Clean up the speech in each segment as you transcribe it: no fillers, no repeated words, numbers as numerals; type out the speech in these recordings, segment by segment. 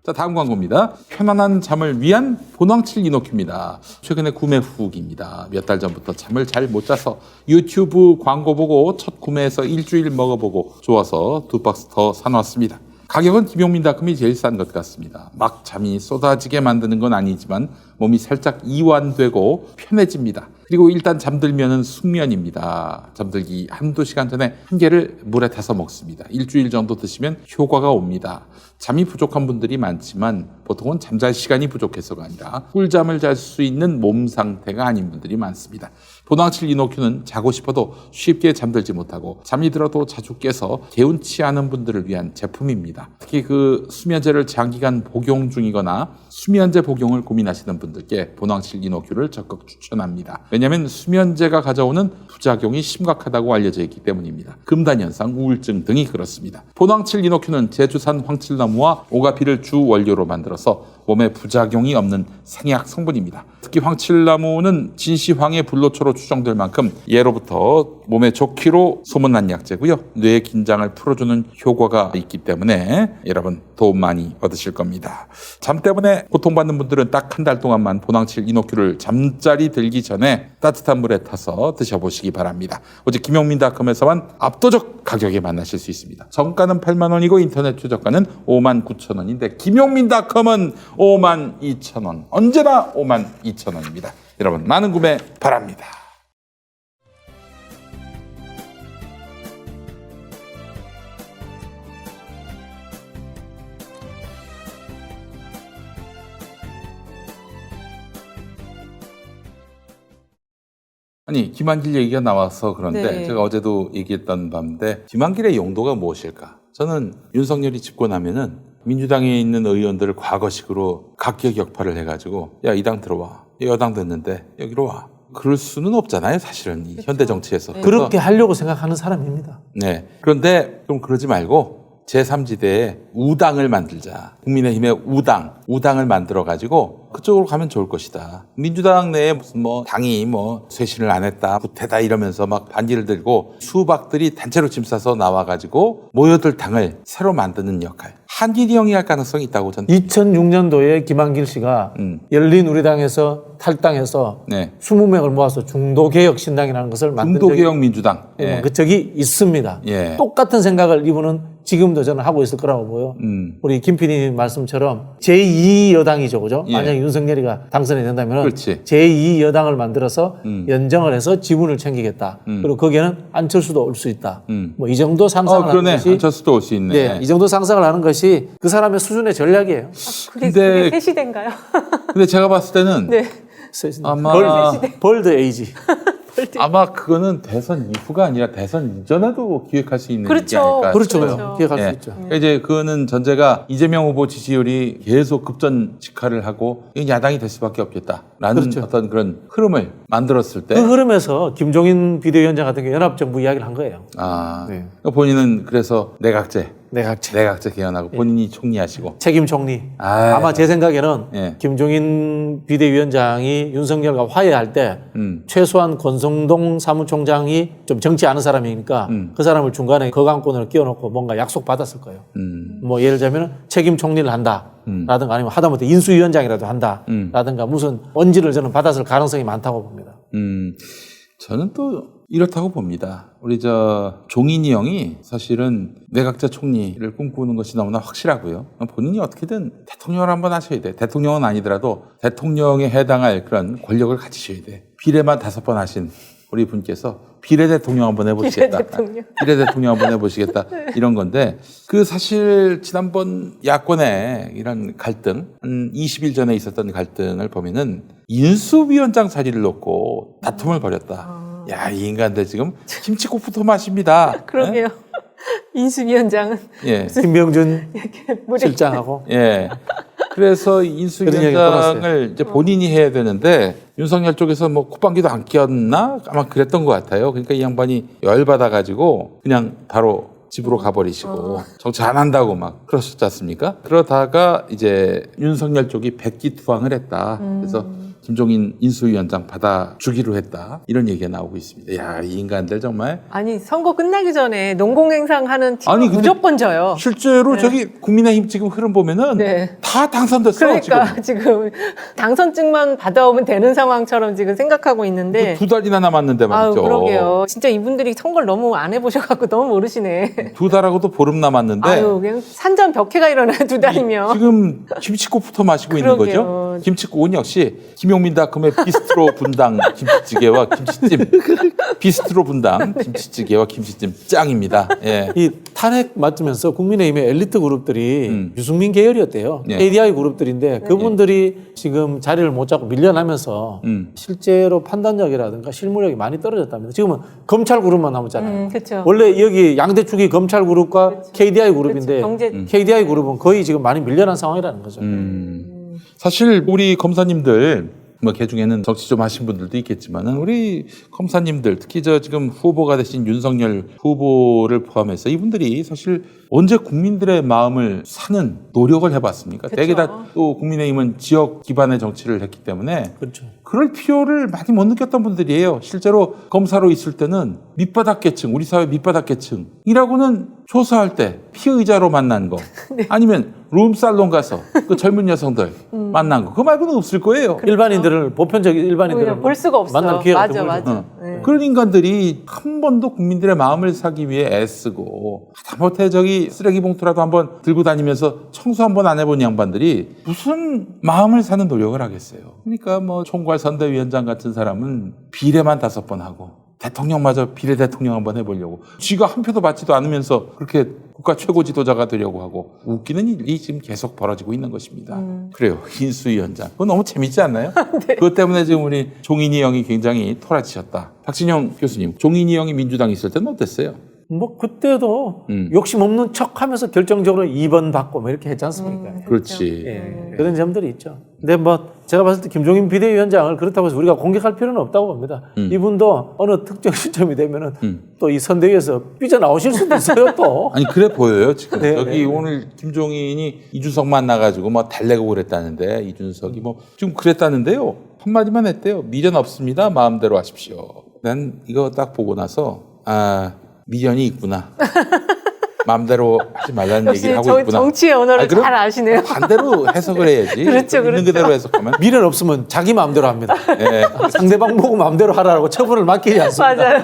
자, 다음 광고입니다. 편안한 잠을 위한 보낭칠 이노큐입니다. 최근에 구매 후기입니다. 몇 달 전부터 잠을 잘 못 자서 유튜브 광고 보고 첫 구매해서 일주일 먹어보고 좋아서 2박스 더 사놓았습니다. 가격은 김용민닷컴이 제일 싼 것 같습니다. 막 잠이 쏟아지게 만드는 건 아니지만 몸이 살짝 이완되고 편해집니다. 그리고 일단 잠들면은 숙면입니다. 잠들기 한두 시간 전에 한 개를 물에 타서 먹습니다. 일주일 정도 드시면 효과가 옵니다. 잠이 부족한 분들이 많지만 보통은 잠잘 시간이 부족해서가 아니라 꿀잠을 잘 수 있는 몸 상태가 아닌 분들이 많습니다. 보낭칠 이노큐는 자고 싶어도 쉽게 잠들지 못하고 잠이 들어도 자주 깨서 개운치 않은 분들을 위한 제품입니다. 특히 그 수면제를 장기간 복용 중이거나 수면제 복용을 고민하시는 분들께 보낭칠 이노큐를 적극 추천합니다. 왜냐하면 수면제가 가져오는 부작용이 심각하다고 알려져 있기 때문입니다. 금단현상, 우울증 등이 그렇습니다. 보낭칠 이노큐는 제주산 황칠나무와 오가피를 주 원료로 만들어서 몸에 부작용이 없는 생약 성분입니다. 특히 황칠나무는 진시황의 불로초로 추정될 만큼 예로부터 몸에 좋기로 소문난 약재고요. 뇌 긴장을 풀어주는 효과가 있기 때문에 여러분 도움 많이 얻으실 겁니다. 잠 때문에 고통받는 분들은 딱 한 달 동안만 보낭칠 이노큐를 잠자리 들기 전에 따뜻한 물에 타서 드셔보시기 바랍니다. 오직 김용민닷컴에서만 압도적 가격에 만나실 수 있습니다. 정가는 8만 원이고 인터넷 최저가는 5만 9천 원인데 김용민닷컴은 5만 2천 원. 언제나 5만 2천 원입니다. 여러분 많은 구매 바랍니다. 아니 김한길 얘기가 나와서 그런데 네. 제가 어제도 얘기했던 밤인데 김한길의 용도가 무엇일까? 저는 윤석열이 집권하면은 민주당에 있는 의원들을 과거식으로 각계격파를 해가지고 야, 이 당 들어와. 여당 됐는데 여기로 와. 그럴 수는 없잖아요, 사실은 이 현대 정치에서. 네. 그렇게 하려고 생각하는 사람입니다. 네. 그런데 좀 그러지 말고 제3지대에 우당을 만들자. 국민의힘의 우당을 만들어가지고 그쪽으로 가면 좋을 것이다. 민주당 내에 무슨 당이 쇄신을 안 했다, 구태다 이러면서 막 반기를 들고 수박들이 단체로 짐 싸서 나와가지고 모여들 당을 새로 만드는 역할. 한길이 형이 할 가능성이 있다고 저는. 2006년도에 김한길 씨가 열린우리당에서 탈당해서 네. 20명을 모아서 중도개혁신당이라는 것을 만든 중도개혁 민주당. 예. 그 적이 있습니다. 예. 똑같은 생각을 이분은 지금도 저는 하고 있을 거라고 보여. 우리 김 PD님 말씀처럼 제2여당이죠, 그죠? 예. 만약에 윤석열이가 당선이 된다면 그렇지. 제2여당을 만들어서 연정을 해서 지분을 챙기겠다. 그리고 거기에는 안철수도 올 수 있다. 이 정도 상상을 하는 그러네. 것이 안철수도 올 수 있네. 네, 이 정도 상상을 하는 것이 그 사람의 수준의 전략이에요. 그게 새 시대인가요? 근데 제가 봤을 때는 네. 아마 벌드 에이지. 아마 그거는 대선 이후가 아니라 대선 이전에도 기획할 수 있는 그렇죠. 게 아닐까. 그렇죠. 그렇죠. 기억할 예. 수 있죠. 그러니까 이제 그거는 전제가 이재명 후보 지지율이 계속 급전 직하를 하고 야당이 될 수밖에 없겠다라는 그렇죠. 어떤 그런 흐름을 만들었을 때 그 흐름에서 김종인 비대위원장 같은 경우 연합정부 이야기를 한 거예요. 네. 본인은 그래서 내각제 개헌하고 본인이 총리하시고 책임 총리. 아유. 아마 제 생각에는 예. 김종인 비대위원장이 윤석열과 화해할 때 최소한 권성동 사무총장이 좀 정치 아는 사람이니까 그 사람을 중간에 거강권으로 끼워놓고 뭔가 약속 받았을 거예요. 예를 들자면 책임 총리를 한다. 라든가 아니면 하다못해 인수위원장이라도 한다. 라든가 무슨 언지를 저는 받았을 가능성이 많다고 봅니다. 저는 또 이렇다고 봅니다. 우리 종인이 형이 사실은 내각제 총리를 꿈꾸는 것이 너무나 확실하고요. 본인이 어떻게든 대통령을 한번 하셔야 돼. 대통령은 아니더라도 대통령에 해당할 그런 권력을 가지셔야 돼. 비례만 5번 하신 우리 분께서 비례 대통령 한번 해보시겠다. 비례 대통령 한번 해보시겠다. 이런 건데 사실 지난번 야권의 이런 갈등, 한 20일 전에 있었던 갈등을 보면은 인수위원장 자리를 놓고 다툼을 벌였다. 야, 이 인간들 지금 김치국부터 마십니다. 그러게요. 인수위원장은 예. 김병준 실장하고. 예. 그래서 인수위원장을 이제 본인이 해야 되는데 윤석열 쪽에서 콧방귀도 안 뀌었나? 아마 그랬던 것 같아요. 그러니까 이 양반이 열받아가지고 그냥 바로 집으로 가버리시고 정치 안 한다고 막 그러셨지 않습니까? 그러다가 이제 윤석열 쪽이 백기투항을 했다. 그래서 김종인 인수위원장 받아주기로 했다. 이런 얘기가 나오고 있습니다. 야, 이 인간들 정말. 아니 선거 끝나기 전에 농공행상하는 팀 아니, 근데 무조건 져요. 실제로 저기 국민의힘 지금 흐름 보면은 네. 다 당선됐어. 그러니까 지금 당선증만 받아오면 되는 상황처럼 지금 생각하고 있는데. 두 달이나 남았는데 아유, 말이죠. 그러게요. 진짜 이분들이 선거를 너무 안 해보셔갖고 너무 모르시네. 두 달하고도 보름 남았는데. 아유, 그냥 산전 벽해가 일어나요, 두 달이면. 지금 김치국부터 마시고 있는 그러게요. 거죠. 김치국은 역시 김용민닷컴의 비스트로 분당 김치찌개와 김치찜, 비스트로 분당 김치찌개와 김치찜 짱입니다. 예. 이 탄핵 맞으면서 국민의힘의 엘리트 그룹들이 유승민 계열이었대요. 예. KDI 그룹들인데 그분들이 지금 자리를 못 잡고 밀려나면서 실제로 판단력이라든가 실무력이 많이 떨어졌답니다. 지금은 검찰 그룹만 남았잖아요. 그렇죠. 원래 여기 양대축이 검찰 그룹과 KDI 그룹인데 경제- KDI 그룹은 거의 지금 많이 밀려난 상황이라는 거죠. 사실 우리 검사님들 뭐 개중에는 정치 좀 하신 분들도 있겠지만은 우리 검사님들 특히 저 지금 후보가 되신 윤석열 후보를 포함해서 이분들이 사실 언제 국민들의 마음을 사는 노력을 해봤습니까? 그쵸. 대개 다 또 국민의힘은 지역 기반의 정치를 했기 때문에 그렇죠. 그럴 필요를 많이 못 느꼈던 분들이에요. 실제로 검사로 있을 때는 밑바닥 계층, 우리 사회 밑바닥 계층이라고는 조사할 때 피의자로 만난 거 아니면 룸살롱 가서 그 젊은 여성들 만난 거 그거 말고는 없을 거예요. 일반인들을 보편적인 일반인들을 오히려 볼 수가 없어. 만날 기회가 맞아, 드물죠. 맞아. 네. 그런 인간들이 한 번도 국민들의 마음을 사기 위해 애쓰고 하다못해 저기 쓰레기 봉투라도 한번 들고 다니면서 청소 한번 안 해본 양반들이 무슨 마음을 사는 노력을 하겠어요. 그러니까 뭐 총괄선대위원장 같은 사람은 비례만 5번 하고 대통령마저 비례 대통령 한번 해보려고 쥐가 한 표도 받지도 않으면서 그렇게 국가 최고 지도자가 되려고 하고 웃기는 일이 지금 계속 벌어지고 있는 것입니다. 그래요. 인수위원장. 그거 너무 재밌지 않나요? 네. 그것 때문에 지금 우리 종인이 형이 굉장히 토라지셨다. 박진영 교수님, 종인이 형이 민주당 있을 때는 어땠어요? 뭐 그때도 욕심 없는 척하면서 결정적으로 2번 받고 뭐 이렇게 했지 않습니까? 그렇지. 예, 그런 점들이 있죠. 근데 뭐 제가 봤을 때 김종인 비대위원장을 그렇다고 해서 우리가 공격할 필요는 없다고 봅니다. 이분도 어느 특정 시점이 되면은 또 이 선대위에서 삐져나오실 수도 있어요 또. 아니 그래 보여요 지금. 네, 여기 네. 오늘 김종인이 이준석 만나가지고 뭐 달래고 그랬다는데 이준석이 뭐 지금 그랬다는데요. 한마디만 했대요. 미련 없습니다. 마음대로 하십시오. 난 이거 딱 보고 나서 아 미련이 있구나. 마음대로 하지 말라는 역시 얘기를 하고 있구나. 정치의 언어를 아니, 그럼 잘 아시네요. 반대로 해석을 해야지. 그렇죠, 있는 그렇죠. 그대로 해석하면. 미련 없으면 자기 마음대로 합니다. 네. 상대방 보고 마음대로 하라고 처분을 맡기지 않습니다. 맞아요.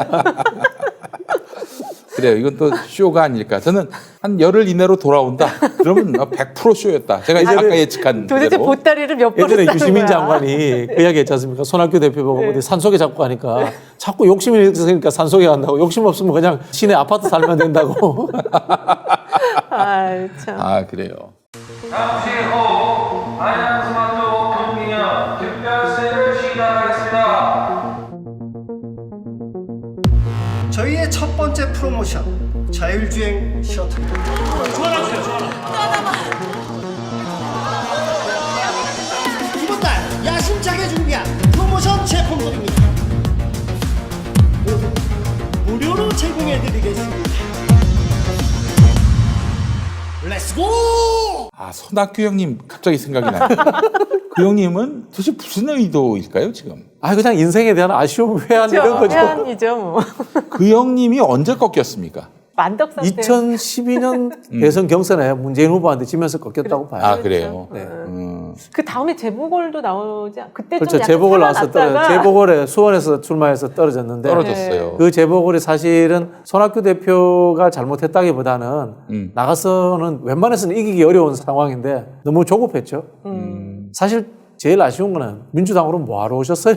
그래요. 이건 또 쇼가 아닐까. 저는 한 열흘 이내로 돌아온다. 그러면 100% 쇼였다. 제가 아까 예측한 도대체 그대로. 보따리를 몇 번을 예전에 싸는 유시민 거야. 장관이 그 이야기 했지 않습니까? 손학규 대표 보고 어디 산속에 자꾸 가니까 자꾸 욕심이 있으니까 산속에 간다고. 욕심 없으면 그냥 시내 아파트 살면 된다고. 아, 참. 아 그래요. 잠시 후 안양스마트 금기념 특별세를 시작하겠습니다. 저희의 첫 번째 프로모션 자율주행 셔틀입니다. 이번 달 야심차게 준비한 프로모션 제품들입니다. 모두 무료로 제공해드리겠습니다. 렛츠고! 아 손학규 형님 갑자기 생각이 나요. 그 형님은 도대체 무슨 의도일까요 지금? 아 그냥 인생에 대한 아쉬움, 회한 이런 거죠. 해안이죠, 뭐. 그 형님이 언제 꺾였습니까? 만덕 상태. 2012년 대선 경선에 문재인 후보한테 지면서 꺾였다고 봐요. 아 그래요. 네. 그 다음에 재보궐도 나오지 않- 그때 그렇죠. 좀 약간 재보궐 나와서 살아났다가 재보궐에 수원에서 출마해서 떨어졌는데 떨어졌어요. 그 재보궐이 사실은 손학규 대표가 잘못했다기보다는 나가서는 웬만해서는 이기기 어려운 상황인데 너무 조급했죠. 사실 제일 아쉬운 거는 민주당으로 뭐하러 오셨어요?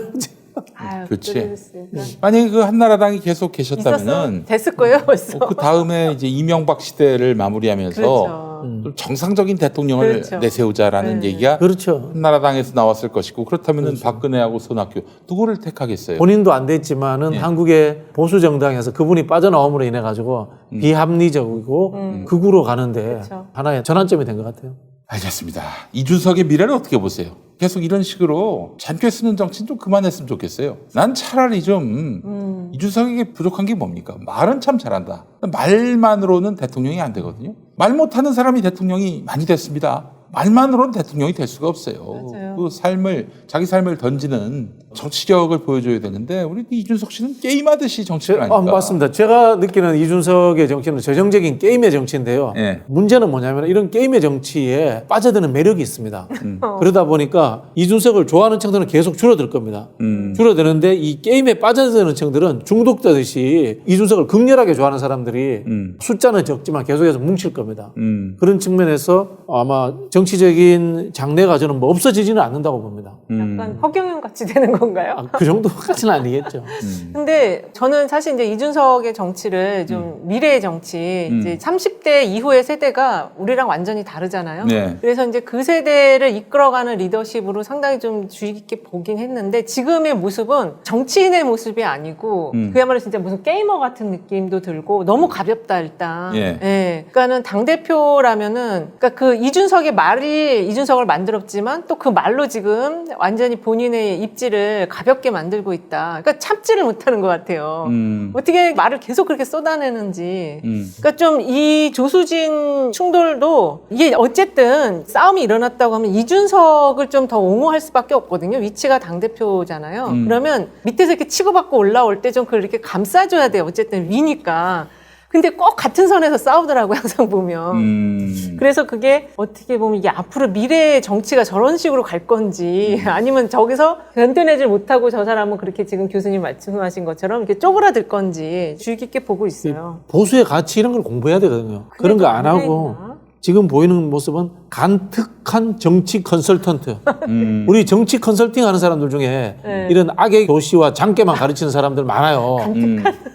아유, 그치. 그랬으니까. 만약에 그 한나라당이 계속 있었어. 계셨다면은 됐을 거예요, 벌써. 그 다음에 이제 이명박 시대를 마무리하면서 그렇죠. 좀 정상적인 대통령을 그렇죠. 내세우자라는 얘기가 그렇죠. 한나라당에서 나왔을 것이고 그렇다면은 박근혜하고 손학규 누구를 택하겠어요? 본인도 안 됐지만은 한국의 보수 정당에서 그분이 빠져나옴으로 인해 가지고 비합리적이고 극우로 가는데 그렇죠. 하나의 전환점이 된 것 같아요. 알겠습니다. 이준석의 미래를 어떻게 보세요? 계속 이런 식으로 잔꾀 쓰는 정치는 좀 그만했으면 좋겠어요. 난 차라리 좀 이준석에게 부족한 게 뭡니까? 말은 참 잘한다. 말만으로는 대통령이 안 되거든요. 말 못하는 사람이 대통령이 많이 됐습니다. 말만으로는 대통령이 될 수가 없어요. 맞아요. 그 자기 삶을 던지는 정치력을 보여줘야 되는데 우리 이준석 씨는 게임하듯이 정치를 하니까. 맞습니다. 제가 느끼는 이준석의 정치는 저정적인 게임의 정치인데요. 예. 문제는 뭐냐면 이런 게임의 정치에 빠져드는 매력이 있습니다. 그러다 보니까 이준석을 좋아하는 층들은 계속 줄어들 겁니다. 줄어드는데 이 게임에 빠져드는 층들은 중독되듯이 이준석을 극렬하게 좋아하는 사람들이 숫자는 적지만 계속해서 뭉칠 겁니다. 그런 측면에서 아마 정치적인 장래가 저는 뭐 없어지지는 않는다고 봅니다. 약간 허경영 같이 되는 건가요? 그 정도까지는 아니겠죠. 근데 저는 사실 이제 이준석의 정치를 좀 미래의 정치, 이제 30대 이후의 세대가 우리랑 완전히 다르잖아요. 네. 그래서 이제 그 세대를 이끌어가는 리더십으로 상당히 좀 주의 깊게 보긴 했는데 지금의 모습은 정치인의 모습이 아니고 그야말로 진짜 무슨 게이머 같은 느낌도 들고 너무 가볍다 일단. 예. 예. 그러니까는 당대표라면은 그러니까 그 이준석의 말이 이준석을 만들었지만 또 그 말로 지금 완전히 본인의 입지를 가볍게 만들고 있다. 그러니까 참지를 못하는 것 같아요. 어떻게 말을 계속 그렇게 쏟아내는지. 그러니까 좀 이 조수진 충돌도 이게 어쨌든 싸움이 일어났다고 하면 이준석을 좀 더 옹호할 수밖에 없거든요. 위치가 당대표잖아요. 그러면 밑에서 이렇게 치고받고 올라올 때 좀 그렇게 감싸줘야 돼요. 어쨌든 위니까. 근데 꼭 같은 선에서 싸우더라고요, 항상 보면. 그래서 그게 어떻게 보면 이게 앞으로 미래의 정치가 저런 식으로 갈 건지 아니면 저기서 견뎌내질 못하고 저 사람은 그렇게 지금 교수님 말씀하신 것처럼 이렇게 쪼그라들 건지 주의 깊게 보고 있어요. 보수의 가치 이런 걸 공부해야 되거든요. 그런 거 안 하고 지금 보이는 모습은 간특한 정치 컨설턴트. 우리 정치 컨설팅 하는 사람들 중에 네. 이런 악의 교시와 장깨만 가르치는 사람들 많아요.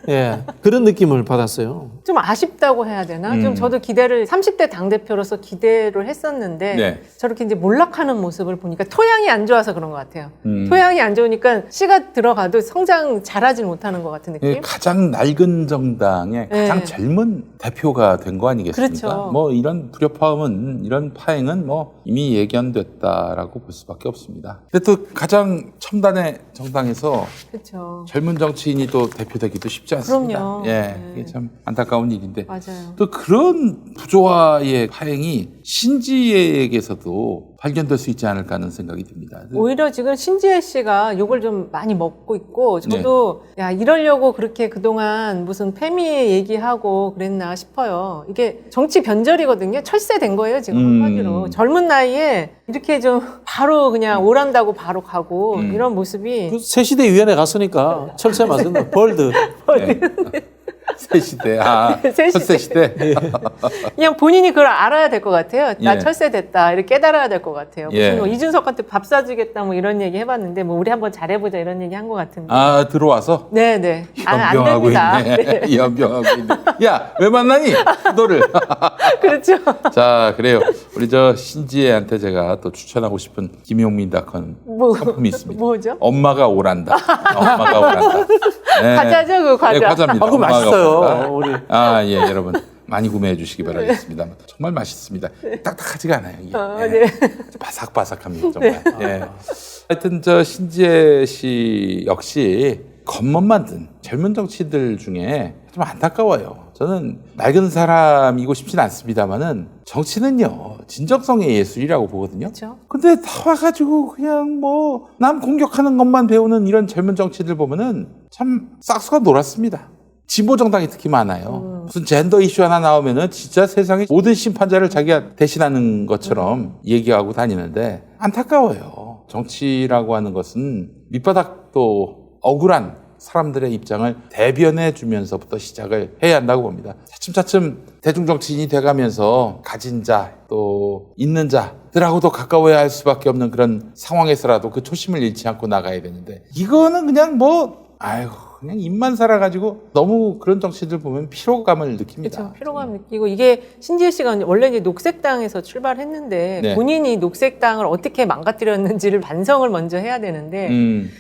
예, 그런 느낌을 받았어요. 좀 아쉽다고 해야 되나? 좀 저도 기대를 30대 당대표로서 기대를 했었는데 네. 저렇게 이제 몰락하는 모습을 보니까 토양이 안 좋아서 그런 것 같아요. 토양이 안 좋으니까 씨가 들어가도 성장 잘하지 못하는 것 같은 느낌? 가장 낡은 정당의 가장 젊은 대표가 된 거 아니겠습니까? 그렇죠. 뭐 이런 불협화음은 이런 파행은 뭐 이미 예견됐다라고 볼 수밖에 없습니다. 근데 또 가장 첨단의 정당에서 그렇죠. 젊은 정치인이 또 대표되기도 쉽지 않습니다. 그럼요. 예, 네. 이게 참 안타까운 일인데 맞아요. 또 그런 부조화의 파행이 신지혜에게서도 발견될 수 있지 않을까 하는 생각이 듭니다. 오히려 지금 신지혜 씨가 욕을 좀 많이 먹고 있고 저도 야 이러려고 그렇게 그동안 무슨 페미 얘기하고 그랬나 싶어요. 이게 정치 변절이거든요. 철새된 거예요 지금 한마디로. 젊은 나이에 이렇게 좀 바로 그냥 오란다고 바로 가고 이런 모습이 그 새시대위원회 갔으니까 철새 맞습니다. 벌드. 새 시대, 새 시대. 첫새 시대. 그냥 본인이 그걸 알아야 될 것 같아요. 나 예. 철새됐다 이렇게 깨달아야 될 것 같아요. 예. 무슨 뭐 이준석한테 밥 사주겠다 뭐 이런 얘기 해봤는데 뭐 우리 한번 잘해보자 이런 얘기 한 것 같은데. 들어와서 네네. 안 연병하고 됩니다. 있네. 네. 연병하고 있네. 야, 왜 만나니? 너를. 그렇죠. 자, 그래요. 우리 저 신지혜한테 제가 또 추천하고 싶은 김용민닷컴 상품이 있습니다. 뭐죠? 엄마가 오란다. 엄마가 오란다. 네. 과자죠, 그 과자. 네, 과자입니다. 그거 엄마가 맛있어요. 오란다. 우리. 예, 여러분. 많이 구매해 주시기 바라겠습니다. 정말 맛있습니다. 딱딱하지가 않아요. 이게. 네. 바삭바삭합니다. 정말. 예. 하여튼 저 신지혜 씨 역시 겉멋만 든 젊은 정치인들 중에 좀 안타까워요. 저는 낡은 사람이고 싶진 않습니다만은 정치는요 진정성의 예술이라고 보거든요. 그렇죠. 근데 다 와가지고 그냥 뭐 남 공격하는 것만 배우는 이런 젊은 정치인들 보면은 참 싹수가 놀았습니다. 진보 정당이 특히 많아요. 무슨 젠더 이슈 하나 나오면은 진짜 세상의 모든 심판자를 자기가 대신하는 것처럼 얘기하고 다니는데 안타까워요. 정치라고 하는 것은 밑바닥도 억울한 사람들의 입장을 대변해 주면서부터 시작을 해야 한다고 봅니다. 차츰차츰 대중정치인이 돼가면서 가진 자, 또 있는 자들하고도 가까워야 할 수밖에 없는 그런 상황에서라도 그 초심을 잃지 않고 나가야 되는데 이거는 그냥 그냥 입만 살아가지고 너무 그런 정치들 보면 피로감을 느낍니다. 그렇죠. 피로감 느끼고 이게 신지혜 씨가 원래 이제 녹색당에서 출발했는데 네. 본인이 녹색당을 어떻게 망가뜨렸는지를 반성을 먼저 해야 되는데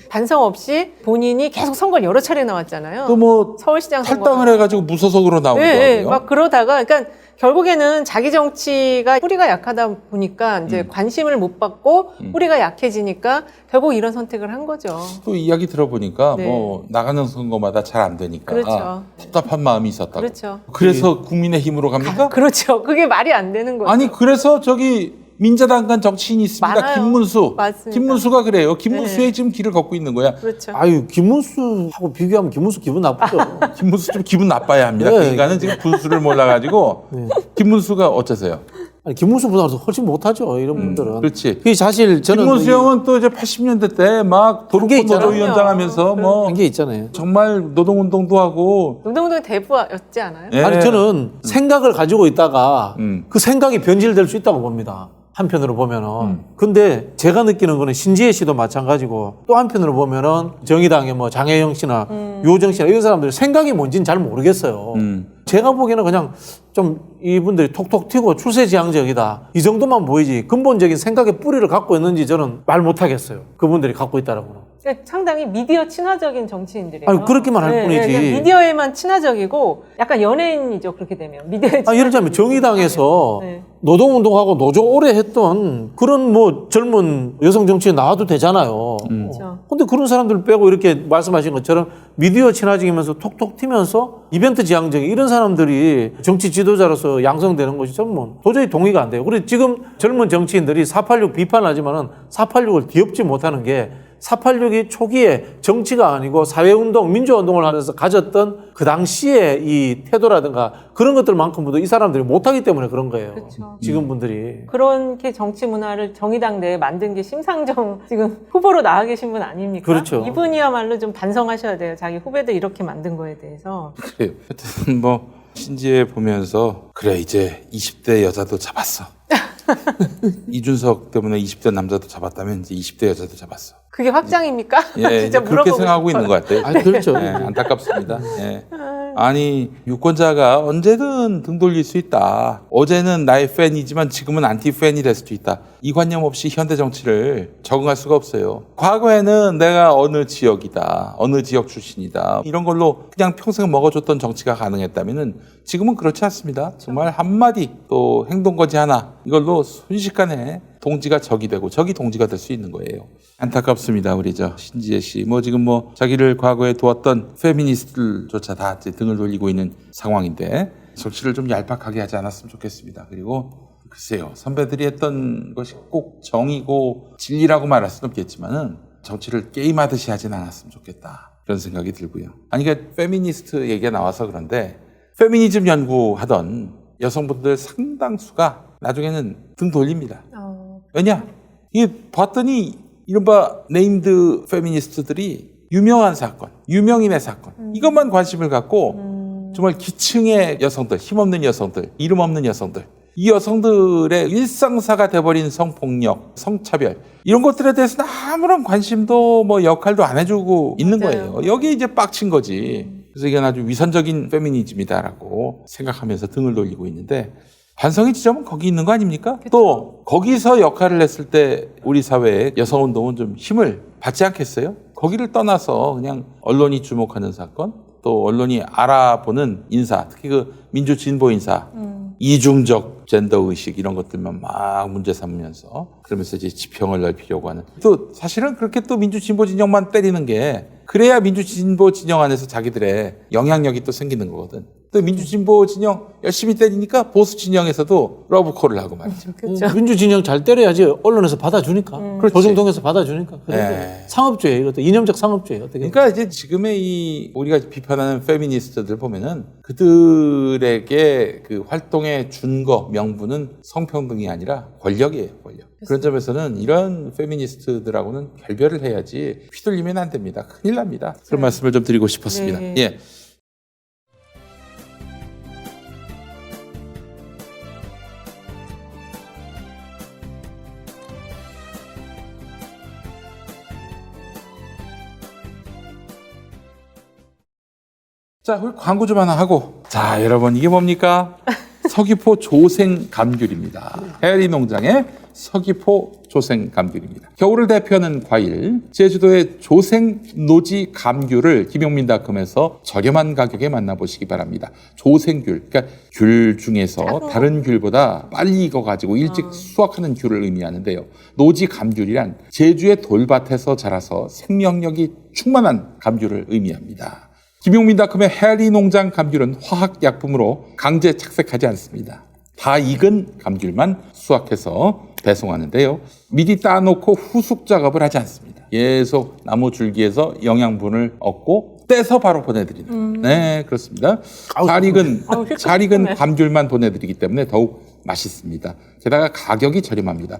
반성 없이 본인이 계속 선거를 여러 차례 나왔잖아요. 또 뭐 서울시장 탈당을 해가지고 무소속으로 나오기도 네, 하고요. 막 그러다가 그러니까 결국에는 자기 정치가 뿌리가 약하다 보니까 이제 관심을 못 받고 뿌리가 약해지니까 결국 이런 선택을 한 거죠. 또 이야기 들어보니까 네. 뭐 나가는 선거마다 잘 안 되니까 그렇죠. 답답한 마음이 있었다고. 그렇죠. 그래서 국민의힘으로 갑니까? 그렇죠. 그게 말이 안 되는 거죠. 아니 그래서 저기 민자당 간 정치인이 있습니다. 많아요. 김문수. 맞습니다. 김문수가 그래요. 김문수의 네. 지금 길을 걷고 있는 거야. 그렇죠. 아유, 김문수하고 비교하면 김문수 기분 나쁘죠. 김문수 좀 기분 나빠야 합니다. 네. 그 인간은 지금 분수를 몰라가지고 김문수가 어쩌세요? 아니, 김문수보다 훨씬 못하죠, 이런 분들은. 그렇지. 그게 사실 저는 김문수 형은 또 이제 80년대 때 막 도로권 그게 있잖아요. 노조위원장 하면서 뭐 한게 있잖아요. 정말 노동운동도 하고 노동운동 대부였지 않아요? 예. 아니, 저는 생각을 가지고 있다가 음. 그 생각이 변질될 수 있다고 봅니다. 한편으로 보면은. 근데 제가 느끼는 거는 신지혜 씨도 마찬가지고 또 한편으로 보면은 정의당의 뭐 장혜영 씨나 요정 씨나 이런 사람들 생각이 뭔지는 잘 모르겠어요. 제가 보기에는 그냥 좀 이분들이 톡톡 튀고 출세지향적이다. 이 정도만 보이지 근본적인 생각의 뿌리를 갖고 있는지 저는 말 못하겠어요. 그분들이 갖고 있다라고는. 그러니까 상당히 미디어 친화적인 정치인들이에요. 아니, 그렇게만 할 뿐이지. 그냥 미디어에만 친화적이고 약간 연예인이죠. 그렇게 되면 미디어에 예를 들자면 정의당에서 네. 노동운동하고 노조 오래 했던 그런 뭐 젊은 여성 정치인 나와도 되잖아요. 그렇죠. 근데 그런 사람들 빼고 이렇게 말씀하신 것처럼 미디어 친화적이면서 톡톡 튀면서 이벤트 지향적인 이런 사람들이 정치 지도자로서 양성되는 것이 좀 뭐 도저히 동의가 안 돼요. 그리고 지금 젊은 정치인들이 486 비판하지만은 486을 뒤엎지 못하는 게 486이 초기에 정치가 아니고 사회운동, 민주운동을 하면서 가졌던 그 당시에 이 태도라든가 그런 것들만큼도 이 사람들이 못하기 때문에 그런 거예요. 그렇죠. 지금 분들이. 그렇게 정치 문화를 정의당 내에 만든 게 심상정 지금 후보로 나와 계신 분 아닙니까? 그렇죠. 이분이야말로 좀 반성하셔야 돼요. 자기 후배들 이렇게 만든 거에 대해서. 그래요. 하여튼 뭐 신지혜 보면서 그래 이제 20대 여자도 잡았어. 이준석 때문에 20대 남자도 잡았다면 이제 20대 여자도 잡았어. 그게 확장입니까? 예, 진짜 이제 그렇게 물어보고 생각하고 싶어요. 있는 것 같아요. 아, 그렇죠. 예, 안타깝습니다. 예. 아니 유권자가 언제든 등 돌릴 수 있다. 어제는 나의 팬이지만 지금은 안티 팬이 될 수도 있다. 이 관념 없이 현대 정치를 적응할 수가 없어요. 과거에는 내가 어느 지역이다, 어느 지역 출신이다 이런 걸로 그냥 평생 먹어줬던 정치가 가능했다면은 지금은 그렇지 않습니다. 정말 한마디 또 행동거지 하나 이걸로 순식간에 동지가 적이 되고 적이 동지가 될 수 있는 거예요. 안타깝습니다. 우리 저 신지혜 씨. 뭐 지금 뭐 자기를 과거에 도왔던 페미니스트들조차 다 이제 등을 돌리고 있는 상황인데 정치를 좀 얄팍하게 하지 않았으면 좋겠습니다. 그리고 글쎄요. 선배들이 했던 것이 꼭 정의고 진리라고 말할 수는 없겠지만은 정치를 게임하듯이 하진 않았으면 좋겠다. 그런 생각이 들고요. 아니 그러니까 페미니스트 얘기가 나와서 그런데 페미니즘 연구하던 여성분들 상당수가 나중에는 등 돌립니다. 왜냐? 이게 봤더니 이른바 네임드 페미니스트들이 유명한 사건, 유명인의 사건 이것만 관심을 갖고 정말 기층의 여성들, 힘없는 여성들, 이름 없는 여성들 이 여성들의 일상사가 돼버린 성폭력, 성차별 이런 것들에 대해서는 아무런 관심도 뭐 역할도 안 해주고 있는 맞아요. 거예요. 여기에 이제 빡친 거지. 그래서 이게 아주 위선적인 페미니즘이다라고 생각하면서 등을 돌리고 있는데 반성의 지점은 거기 있는 거 아닙니까? 또 거기서 역할을 했을 때 우리 사회의 여성운동은 좀 힘을 받지 않겠어요? 거기를 떠나서 그냥 언론이 주목하는 사건 또 언론이 알아보는 인사 특히 그 민주진보 인사 이중적 젠더의식 이런 것들만 막 문제 삼으면서 그러면서 이제 지평을 넓히려고 하는 또 사실은 그렇게 또 민주진보 진영만 때리는 게 그래야 민주진보 진영 안에서 자기들의 영향력이 또 생기는 거거든. 또 민주진보 진영 열심히 때리니까 보수 진영에서도 러브콜을 하고 말이죠. 그렇죠. 민주진영 잘 때려야지 언론에서 받아주니까. 그렇지. 조중동에서 받아주니까. 네. 상업주의, 이것도 이념적 상업주의. 어떻게. 그러니까 이제 지금의 이 우리가 비판하는 페미니스트들 보면은 그들에게 그 활동의 준거 명분은 성평등이 아니라 권력이에요, 권력. 그런 점에서는 이런 페미니스트들하고는 결별을 해야지 휘둘리면 안 됩니다. 큰일 납니다. 그런 말씀을 좀 드리고 싶었습니다. 네. 예. 자, 우리 광고 좀 하나 하고. 자, 여러분 이게 뭡니까? 서귀포 조생 감귤입니다. 해리 농장의 서귀포 조생 감귤입니다. 겨울을 대표하는 과일, 제주도의 조생 노지 감귤을 김용민닷컴에서 저렴한 가격에 만나보시기 바랍니다. 조생귤, 그러니까 귤 중에서 다른 귤보다 빨리 익어가지고 일찍 수확하는 귤을 의미하는데요. 노지 감귤이란 제주의 돌밭에서 자라서 생명력이 충만한 감귤을 의미합니다. 김용민닷컴의 해리 농장 감귤은 화학약품으로 강제 착색하지 않습니다. 다 익은 감귤만 수확해서 배송하는데요. 미리 따놓고 후숙 작업을 하지 않습니다. 계속 나무 줄기에서 영양분을 얻고 떼서 바로 보내드리는. 네, 그렇습니다. 잘 익은 감귤만 보내드리기 때문에 더욱 맛있습니다. 게다가 가격이 저렴합니다.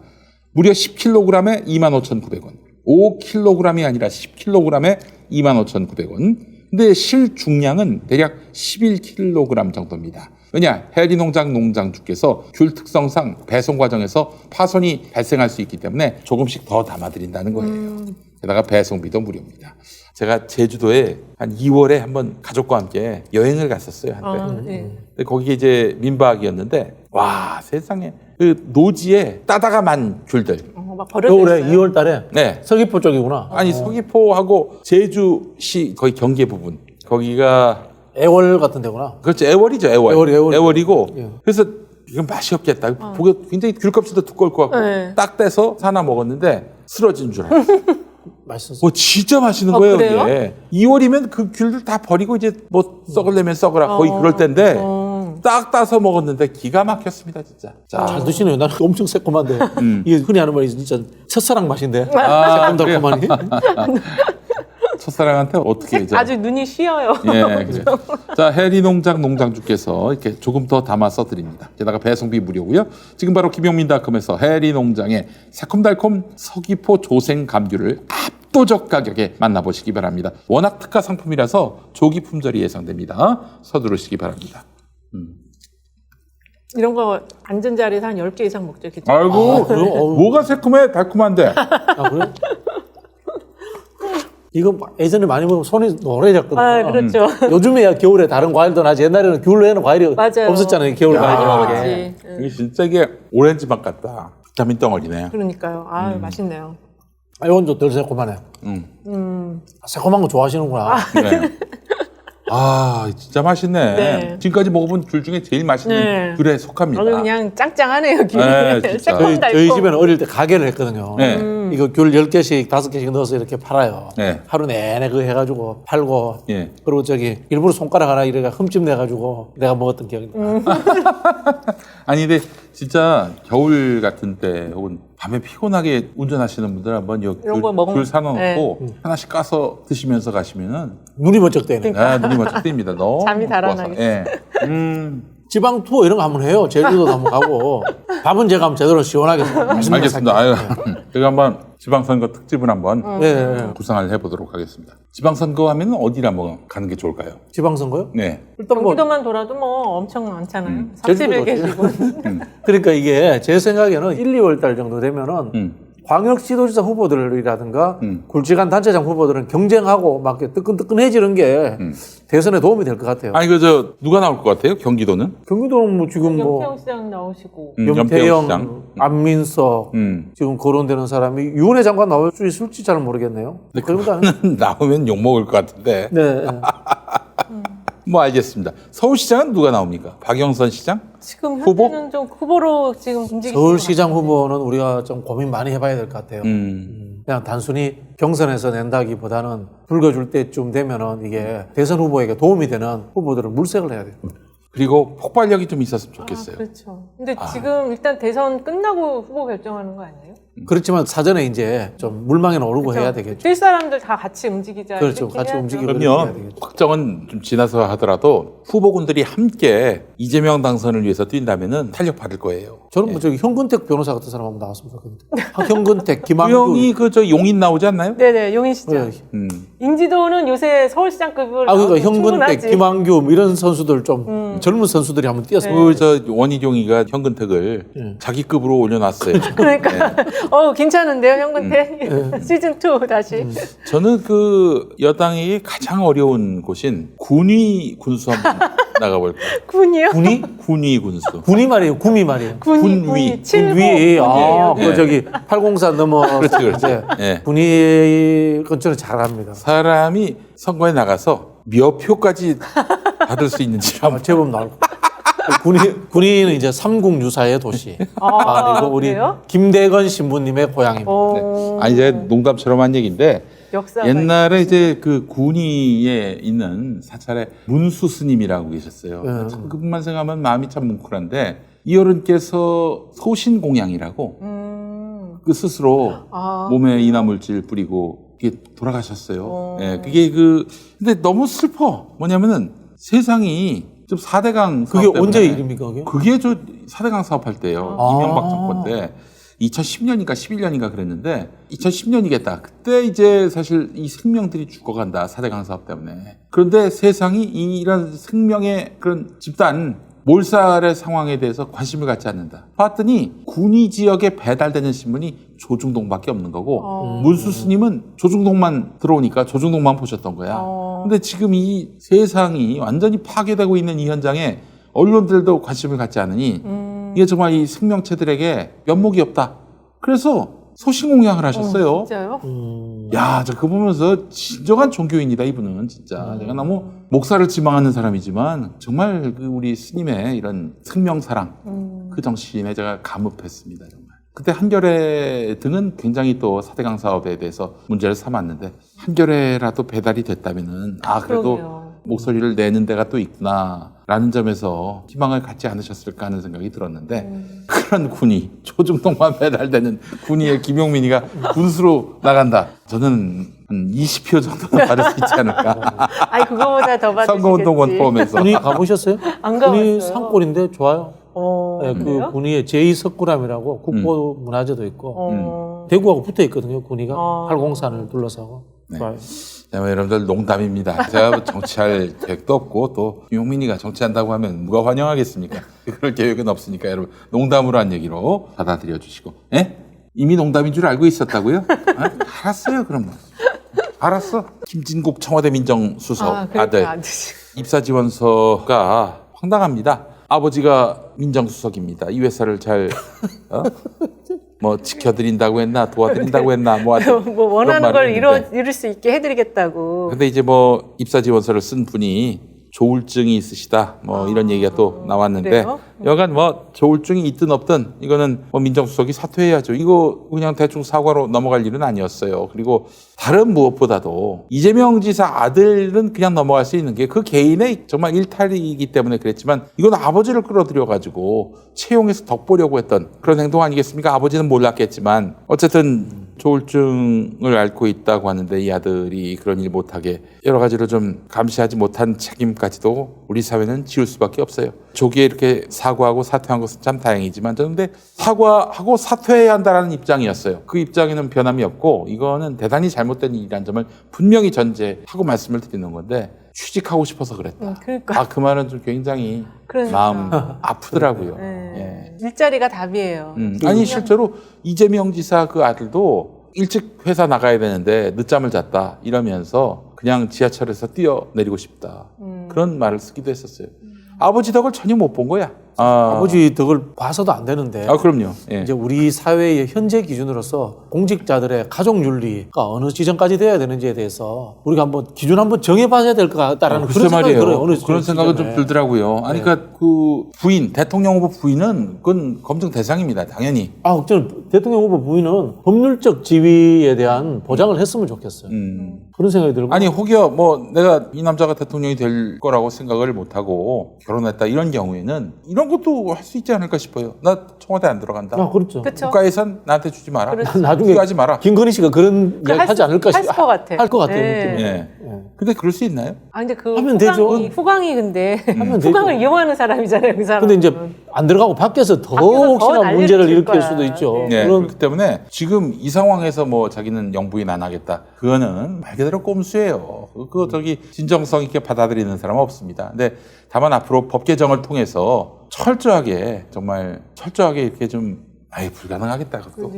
무려 10kg에 25,900원. 5kg이 아니라 10kg에 25,900원. 근데 실중량은 대략 11kg 정도입니다. 왜냐? 해리농장 농장주께서 귤 특성상 배송 과정에서 파손이 발생할 수 있기 때문에 조금씩 더 담아드린다는 거예요. 게다가 배송비도 무료입니다. 제가 제주도에 한 2월에 한번 가족과 함께 여행을 갔었어요, 한때. 네. 근데 거기에 이제 민박이었는데, 와, 세상에. 그 노지에 따다가 만 귤들. 막 버려져 겨울에 있어요. 2월 달에 네. 서귀포 쪽이구나. 아니, 서귀포하고 제주시 거의 경계 부분. 거기가 애월 같은 데구나. 그렇죠. 애월이죠, 애월. 애월이고. 예. 그래서 이건 맛이 없겠다. 보기 굉장히 귤껍질도 두꺼울 것 같고 네. 딱 떼서 사나 먹었는데 쓰러진 줄 알았어. 맛있었어. 진짜 맛있는 거예요, 그래요? 이게. 2월이면 그 귤들 다 버리고 이제 뭐 썩을려면 썩으라 거의 그럴 때인데 딱 따서 먹었는데 기가 막혔습니다, 진짜. 자, 잘 드시네요. 나는 엄청 새콤한데. 이게 흔히 하는 말이 진짜 첫사랑 맛인데. 새콤달콤하니. 첫사랑한테 어떻게 이제. 아주 눈이 쉬어요. 예, 그래. 자, 해리농장 농장주께서 이렇게 조금 더 담아 써드립니다. 게다가 배송비 무료고요. 지금 바로 김용민닷컴에서 해리농장의 새콤달콤 서귀포 조생 감귤을 압도적 가격에 만나보시기 바랍니다. 워낙 특가 상품이라서 조기 품절이 예상됩니다. 서두르시기 바랍니다. 이런 거 앉은 자리에서 한 10개 이상 먹죠. 그쵸? 아이고, 그래요? 뭐가 새콤해? 달콤한데. 아, 그래? 이거 예전에 많이 먹으면 손이 노래졌거든요. 아, 그렇죠. 요즘에야 겨울에 다른 과일도 나지. 옛날에는 귤 외에는 과일이 맞아요. 없었잖아요. 겨울 많이 과일. 먹었지. 이게 진짜 이게 오렌지 맛 같다. 비타민 덩어리네. 그러니까요. 아, 맛있네요. 아, 이건 좀 덜 새콤하네. 새콤한 거 좋아하시는구나. 네. 아, 진짜 맛있네. 네. 지금까지 먹어본 귤 중에 제일 맛있는 네. 귤에 속합니다. 그냥 짱짱하네요, 귤이. 네, 진짜. 새콤달콤. 저희 집에는 어릴 때 가게를 했거든요. 네. 이거 귤 10개씩, 5개씩 넣어서 이렇게 팔아요. 네. 하루 내내 그거 해가지고 팔고. 예. 그리고 저기 일부러 손가락 하나 이래가 흠집 내가지고 내가 먹었던 기억이 나요. 아니, 근데 진짜 겨울 같은 때 혹은 밤에 피곤하게 운전하시는 분들 한번 이런 거 먹으면- 귤 사놓고 네. 하나씩 까서 드시면서 가시면은 눈이 번쩍 뜨네. 아, 눈이 번쩍 뜹니다. 너무 잠이 좋아서. 달아나겠어요. 예. 지방 투어 이런 거 한번 해요. 제주도도 한번 가고. 밥은 제가 한번 제대로 시원하게 맛있는 거 알겠습니다. 아유, 제가 한번 지방선거 특집을 한번 네. 구상을 해보도록 하겠습니다. 지방선거 하면 어디를 한번 가는 게 좋을까요? 지방선거요? 네. 일단 뭐 경기도만 돌아도 뭐 엄청 많잖아요. 제주도도 30일 계시고. 그러니까 이게 제 생각에는 1, 2월 달 정도 되면은 광역시도지사 후보들이라든가 굵직한 단체장 후보들은 경쟁하고 막 이렇게 뜨끈뜨끈해지는 게 대선에 도움이 될 것 같아요. 아니, 누가 나올 것 같아요? 경기도는? 경기도는 뭐 지금 뭐 염태영 시장 나오시고. 염태영, 시장. 안민석 지금 거론되는 사람이 유은혜 장관 나올 수 있을지 잘 모르겠네요. 그런 거 아니에요? 나오면 욕먹을 것 같은데. 네. 뭐 알겠습니다. 서울시장은 누가 나옵니까? 박영선 시장? 지금 후보? 현재는 좀 후보로 지금 움직이시는 서울시장 후보는 우리가 좀 고민 많이 해봐야 될 것 같아요. 그냥 단순히 경선에서 낸다기보다는 불거줄 때쯤 되면은 이게 대선 후보에게 도움이 되는 후보들을 물색을 해야 돼요. 그리고 폭발력이 좀 있었으면 좋겠어요. 그렇죠. 근데 지금 일단 대선 끝나고 후보 결정하는 거 아니에요? 그렇지만 사전에 이제 좀 물망에 오르고 해야 되겠죠. 뛸 사람들 다 같이 움직이자. 그렇죠. 이렇게 같이 해야죠. 움직이고. 그러면 확정은 좀 지나서 하더라도 후보군들이 함께 이재명 당선을 위해서 뛴다면은 탄력 받을 거예요. 저는 뭐 저기 현근택 변호사 같은 사람 한번 나왔으면 좋겠는데. 현근택, 그 김한규. 형이 저 용인 나오지 않나요? 네네, 용인시장. 네. 인지도는 요새 서울시장급을 그러니까 나와도 현근택, 충분하지. 김한규 뭐 이런 선수들 좀 젊은 선수들이 한번 뛰었으면 저 원희룡이가 현근택을 자기 급으로 올려놨어요. 그러니까 괜찮은데요, 현근택 시즌 2 다시. 저는 그 여당이 가장 어려운 곳인 군위 군수 한번 나가볼까요? 군이요? 군위 군수. 군이 말이에요. 구미 말이에요. 군위. 7호 군위. 아, 군이에요. 그 저기 804 넘어. 그렇지, 그렇지. 네. 예. 군위 근처는 잘합니다. 사람이 선거에 나가서 몇 표까지 받을 수 있는지 한번. 제법 나올 거. 군위는 이제 삼국유사의 도시. 그리고 우리 그래요? 김대건 신부님의 고향입니다. 아니 이제 농담처럼 한 얘기인데 역사가 옛날에 이제 그 군위에 있는 사찰에 문수 스님이라고 계셨어요. 참 그분만 생각하면 마음이 참 뭉클한데 이 어른께서 소신공양이라고 그 스스로 몸에 인화물질 뿌리고 이게 돌아가셨어요. 예, 그게 근데 너무 슬퍼. 뭐냐면은 세상이 좀 4대강 그게 사업 때문에 언제 일입니까? 그게? 그게 저 4대강 사업할 때요. 이명박 정권 때 2010년인가 11년인가 그랬는데 2010년이겠다. 그때 이제 사실 이 생명들이 죽어간다. 4대강 사업 때문에. 그런데 세상이 이런 생명의 그런 집단 몰살의 상황에 대해서 관심을 갖지 않는다. 봤더니 군위 지역에 배달되는 신문이 조중동밖에 없는 거고 문수 스님은 조중동만 들어오니까 조중동만 보셨던 거야. 근데 지금 이 세상이 완전히 파괴되고 있는 이 현장에 언론들도 관심을 갖지 않으니 이게 정말 이 생명체들에게 면목이 없다. 그래서 소신공양을 하셨어요. 진짜요? 야, 저 그거 보면서 진정한 종교인이다, 이분은 진짜. 제가 너무 목사를 지망하는 사람이지만 정말 그 우리 스님의 이런 생명사랑 그 정신에 제가 감흡했습니다, 정말. 그때 한겨레 등은 굉장히 또 4대강 사업에 대해서 문제를 삼았는데 한겨레라도 배달이 됐다면은 그래도 그러게요. 목소리를 내는 데가 또 있구나라는 점에서 희망을 갖지 않으셨을까 하는 생각이 들었는데 그런 군이 조중동만 배달되는 군의의 김용민이가 군수로 나간다. 저는 한 20표 정도는 받을 수 있지 않을까. 아니 그거보다 더 받으시겠지. 선거운동원 포함해서. 군위 가보셨어요? 안 군위 가봤어요. 산골인데 좋아요. 네, 그 그래요? 군위에 제2석굴암이라고 국보문화재도 있고 대구하고 붙어 있거든요. 군위가 팔공산을 둘러싸고 좋아요. 자, 여러분들 농담입니다. 제가 정치할 계획도 없고 또 김용민이가 정치한다고 하면 누가 환영하겠습니까? 그럴 계획은 없으니까 여러분 농담으로 한 얘기로 받아들여 주시고. 예? 이미 농담인 줄 알고 있었다고요? 알았어요, 그럼. 알았어. 김진국 청와대 민정수석 그러니까 아들 안 되지. 입사 지원서가 황당합니다. 아버지가 민정수석입니다. 이 회사를 잘 뭐 지켜드린다고 했나 도와드린다고 했나 뭐 하여튼 뭐 원하는 그런 걸 말을 했는데. 이룰 수 있게 해드리겠다고. 근데 이제 뭐 입사 지원서를 쓴 분이 조울증이 있으시다 뭐 이런 얘기가 또 나왔는데 그래요? 여간 뭐 조울증이 있든 없든 이거는 뭐 민정수석이 사퇴해야죠. 이거 그냥 대충 사과로 넘어갈 일은 아니었어요. 그리고 다른 무엇보다도 이재명 지사 아들은 그냥 넘어갈 수 있는 게 그 개인의 정말 일탈이기 때문에 그랬지만 이건 아버지를 끌어들여 가지고 채용해서 덕보려고 했던 그런 행동 아니겠습니까? 아버지는 몰랐겠지만 어쨌든 조울증을 앓고 있다고 하는데 이 아들이 그런 일 못하게 여러 가지로 좀 감시하지 못한 책임까지도 우리 사회는 지울 수밖에 없어요. 조기에 이렇게 사과하고 사퇴한 것은 참 다행이지만 저는 근데 사과하고 사퇴해야 한다는 입장이었어요. 그 입장에는 변함이 없고 이거는 대단히 잘못된 일이라는 점을 분명히 전제하고 말씀을 드리는 건데 취직하고 싶어서 그랬다. 그러니까. 그 말은 좀 굉장히 그러니까. 마음 아프더라고요. 네. 일자리가 답이에요. 아니 실제로 이재명 지사 그 아들도 일찍 회사 나가야 되는데 늦잠을 잤다 이러면서 그냥 지하철에서 뛰어내리고 싶다. 그런 말을 쓰기도 했었어요. 아버지 덕을 전혀 못 본 거야. 아버지 덕을 봐서도 안 되는데 그럼요. 예. 이제 우리 사회의 현재 기준으로서 공직자들의 가족 윤리가 어느 지점까지 돼야 되는지에 대해서 우리가 한번 기준 한번 정해봐야 될 것 같다라는 글쎄 그런 생각이 말이에요. 들어요. 어느 그런 생각은 좀 지점에. 들더라고요. 아니, 그러니까 그 부인, 대통령 후보 부인은 그건 검증 대상입니다. 당연히. 저는 대통령 후보 부인은 법률적 지위에 대한 보장을 했으면 좋겠어요. 그런 생각이 들고. 아니 혹여 뭐 내가 이 남자가 대통령이 될 거라고 생각을 못하고 결혼했다 이런 경우에는 이런 것도 할 수 있지 않을까 싶어요. 나 청와대 안 들어간다. 그렇죠. 그쵸? 국가 예산 나한테 주지 마라. 나중에 투여하지 마라. 김건희 씨가 그런 이야기 하지 않을까 할 것 같아. 할 것 같아요. 네. 느낌이. 예. 근데 그럴 수 있나요? 근데 그 하면 되죠. 후광이 근데 하면 후광을 되죠. 이용하는 사람이잖아요. 그 사람. 근데 이제 안 들어가고 밖에서 더 밖에서 더 혹시나 난리를 문제를 칠 일으킬 거야. 수도 있죠. 네. 네, 그런 그렇기 때문에 지금 이 상황에서 뭐 자기는 영부인 안 하겠다. 그거는 말 그대로 꼼수예요. 그거 저기 진정성 있게 받아들이는 사람은 없습니다. 근데 다만 앞으로 법 개정을 통해서 철저하게 정말 철저하게 이렇게 좀 불가능하겠다. 그것도.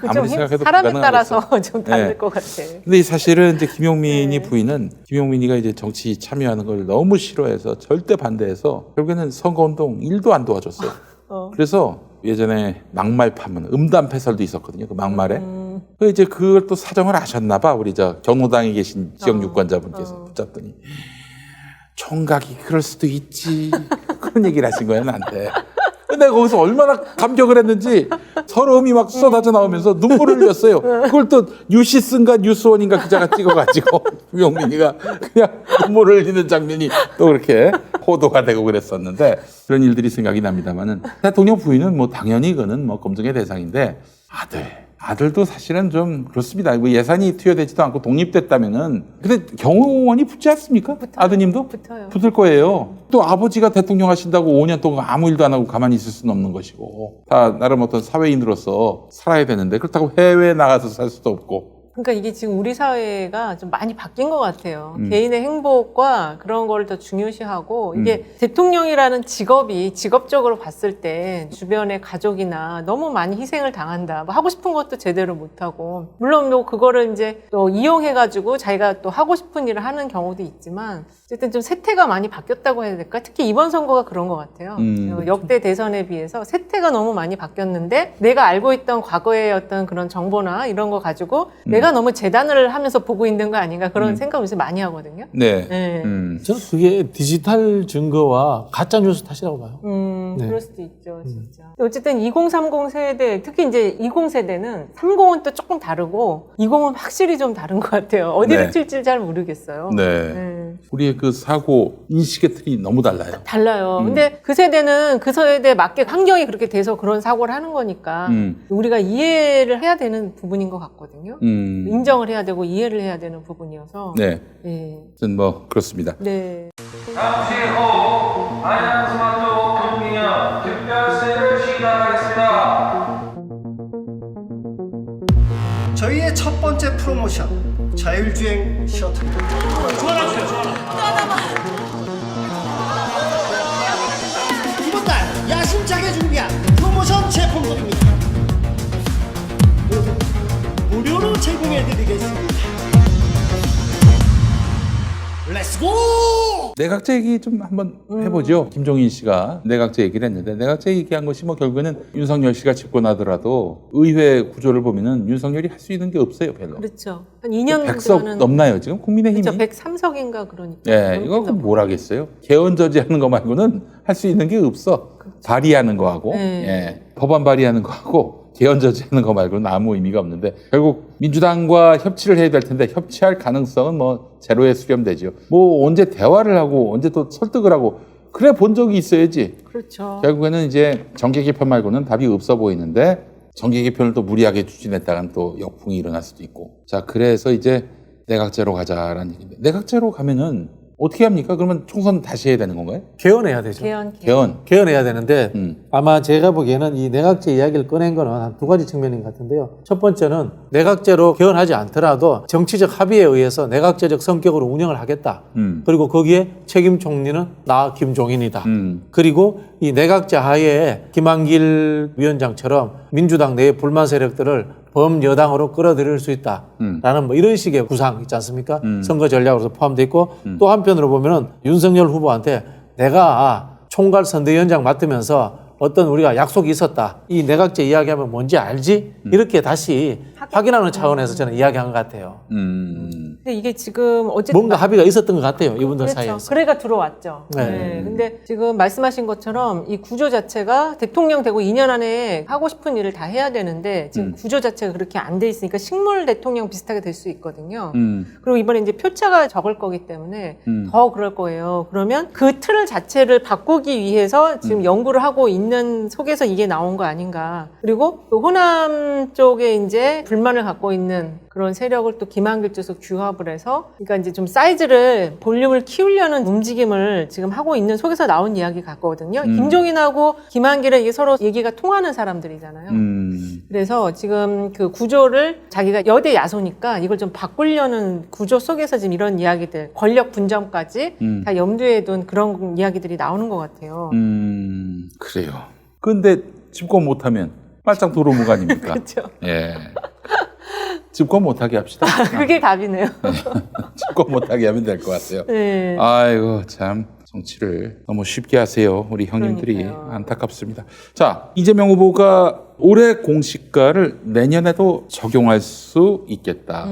아무리 생각해도 사람에 불가능하겠어. 따라서 좀 다를 네. 것 같아. 근데 사실은 이제 김용민이 부인은 김용민이가 이제 정치 참여하는 걸 너무 싫어해서 절대 반대해서 결국에는 선거운동 1도 안 도와줬어요. 그래서 예전에 막말 파문, 음담 패설도 있었거든요. 그 막말에. 그 이제 그걸 또 사정을 아셨나 봐. 우리 저 경로당에 계신 지역 유권자분께서 붙잡더니 총각이 그럴 수도 있지. 그런 얘기를 하신 거예요, 나한테. 내가 거기서 얼마나 감격을 했는지 서러움이 막 쏟아져 나오면서 눈물을 흘렸어요. 그걸 또 뉴시스인가 뉴스원인가 기자가 찍어가지고 김용민이가 그냥 눈물을 흘리는 장면이 또 그렇게 호도가 되고 그랬었는데 그런 일들이 생각이 납니다만은 대통령 부인은 뭐 당연히 그거는 뭐 검증의 대상인데 아들 아들도 사실은 좀 그렇습니다. 뭐 예산이 투여되지도 않고 독립됐다면은 근데 경호원이 붙지 않습니까? 아드님도 붙어요. 붙을 거예요. 또 아버지가 대통령 하신다고 5년 동안 아무 일도 안 하고 가만히 있을 수는 없는 것이고 다 나름 어떤 사회인으로서 살아야 되는데 그렇다고 해외에 나가서 살 수도 없고. 그러니까 이게 지금 우리 사회가 좀 많이 바뀐 것 같아요. 개인의 행복과 그런 거를 더 중요시하고 이게 대통령이라는 직업이 직업적으로 봤을 때 주변의 가족이나 너무 많이 희생을 당한다. 뭐 하고 싶은 것도 제대로 못하고 물론 뭐 그거를 이제 또 이용해가지고 자기가 또 하고 싶은 일을 하는 경우도 있지만 어쨌든 좀 세태가 많이 바뀌었다고 해야 될까? 특히 이번 선거가 그런 것 같아요. 역대 대선에 비해서 세태가 너무 많이 바뀌었는데 내가 알고 있던 과거의 어떤 그런 정보나 이런 거 가지고 내가 너무 재단을 하면서 보고 있는 거 아닌가 그런 생각을 요새 많이 하거든요. 네. 네. 저는 그게 디지털 증거와 가짜 뉴스 탓이라고 봐요. 네. 그럴 수도 있죠, 진짜. 어쨌든 2030 세대, 특히 이제 20 세대는 30은 또 조금 다르고 20은 확실히 좀 다른 것 같아요. 어디를 네. 튈지 잘 모르겠어요. 네. 우리의 그 사고 인식의 틀이 너무 달라요. 달라요. 근데 그 세대는 그 세대에 맞게 환경이 그렇게 돼서 그런 사고를 하는 거니까 우리가 이해를 해야 되는 부분인 것 같거든요. 인정을 해야 되고 이해를 해야 되는 부분이어서. 네. 네. 아무튼 뭐 그렇습니다. 네. 잠시 후 안양스마트 금기념 특별세를 시작하겠습니다. 저희의 첫 번째 프로모션 자율주행 셔틀입니다. 이번 달 야심차게 준비한 프로모션 제품들입니다. 무료로 제공해드리겠습니다. 렛츠고! 내각제 얘기 좀 한번 해보죠. 김종인 씨가 내각제 얘기를 했는데 내각제 얘기한 것이 뭐 결국에는 윤석열 씨가 집권하더라도 의회 구조를 보면은 윤석열이 할 수 있는 게 없어요, 별로. 그렇죠. 한 2년 100석 넘나요, 지금 국민의힘이. 그렇죠. 103석인가 그러니까. 예, 이거 그럼 뭘 하겠어요? 개헌 저지하는 거 말고는 할 수 있는 게 없어. 발의하는 거 하고, 네. 예, 법안 발의하는 거 하고, 개헌 저지하는 거 말고는 아무 의미가 없는데 결국 민주당과 협치를 해야 될 텐데 협치할 가능성은 뭐 제로에 수렴되죠. 뭐 언제 대화를 하고 언제 또 설득을 하고 그래 본 적이 있어야지. 그렇죠. 결국에는 이제 정계 개편 말고는 답이 없어 보이는데 정계 개편을 또 무리하게 추진했다간 또 역풍이 일어날 수도 있고. 자, 그래서 이제 내각제로 가자라는 얘기인데 내각제로 가면은 어떻게 합니까? 그러면 총선 다시 해야 되는 건가요? 개헌해야 되죠. 개헌. 개헌해야 되는데 아마 제가 보기에는 이 내각제 이야기를 꺼낸 거는 한 두 가지 측면인 것 같은데요. 첫 번째는 내각제로 개헌하지 않더라도 정치적 합의에 의해서 내각제적 성격으로 운영을 하겠다. 그리고 거기에 책임 총리는 나 김종인이다. 그리고 이 내각제 하에 김한길 위원장처럼 민주당 내의 불만 세력들을 범여당으로 끌어들일 수 있다라는 뭐 이런 식의 구상 있지 않습니까? 선거 전략으로서 포함되어 있고 또 한편으로 보면은 윤석열 후보한테 내가 총괄 선대위원장 맡으면서 어떤 우리가 약속이 있었다. 이 내각제 이야기하면 뭔지 알지? 이렇게 다시 확인하는 차원에서 저는 이야기한 것 같아요. 근데 이게 지금 어쨌든 뭔가 합의가 있었던 것 같아요. 이분들 그렇죠. 사이에서. 그래가 들어왔죠. 네. 네. 근데 지금 말씀하신 것처럼 이 구조 자체가 대통령 되고 2년 안에 하고 싶은 일을 다 해야 되는데 지금 구조 자체가 그렇게 안 돼 있으니까 식물 대통령 비슷하게 될 수 있거든요. 그리고 이번에 이제 표차가 적을 거기 때문에 더 그럴 거예요. 그러면 그 틀 자체를 바꾸기 위해서 지금 연구를 하고 있는 속에서 이게 나온 거 아닌가. 그리고 또 호남 쪽에 이제 불만을 갖고 있는 그런 세력을 또 김한길 쪽에서 규합을 해서 그러니까 이제 좀 사이즈를 볼륨을 키우려는 움직임을 지금 하고 있는 속에서 나온 이야기 같거든요. 김종인하고 김한길은 이게 서로 얘기가 통하는 사람들이잖아요. 그래서 지금 그 구조를 자기가 여대 야소니까 이걸 좀 바꾸려는 구조 속에서 지금 이런 이야기들 권력 분점까지 다 염두에 둔 그런 이야기들이 나오는 것 같아요. 그래요. 근데 집권 못하면 빨짝 도루묵 아닙니까? 그렇죠. 예. 집권 못하게 합시다. 그게 답이네요. 집권 못하게 하면 될 것 같아요. 네. 아이고 참 정치를 너무 쉽게 하세요. 우리 형님들이. 그러니까요. 안타깝습니다. 자, 이재명 후보가 올해 공시가를 내년에도 적용할 수 있겠다.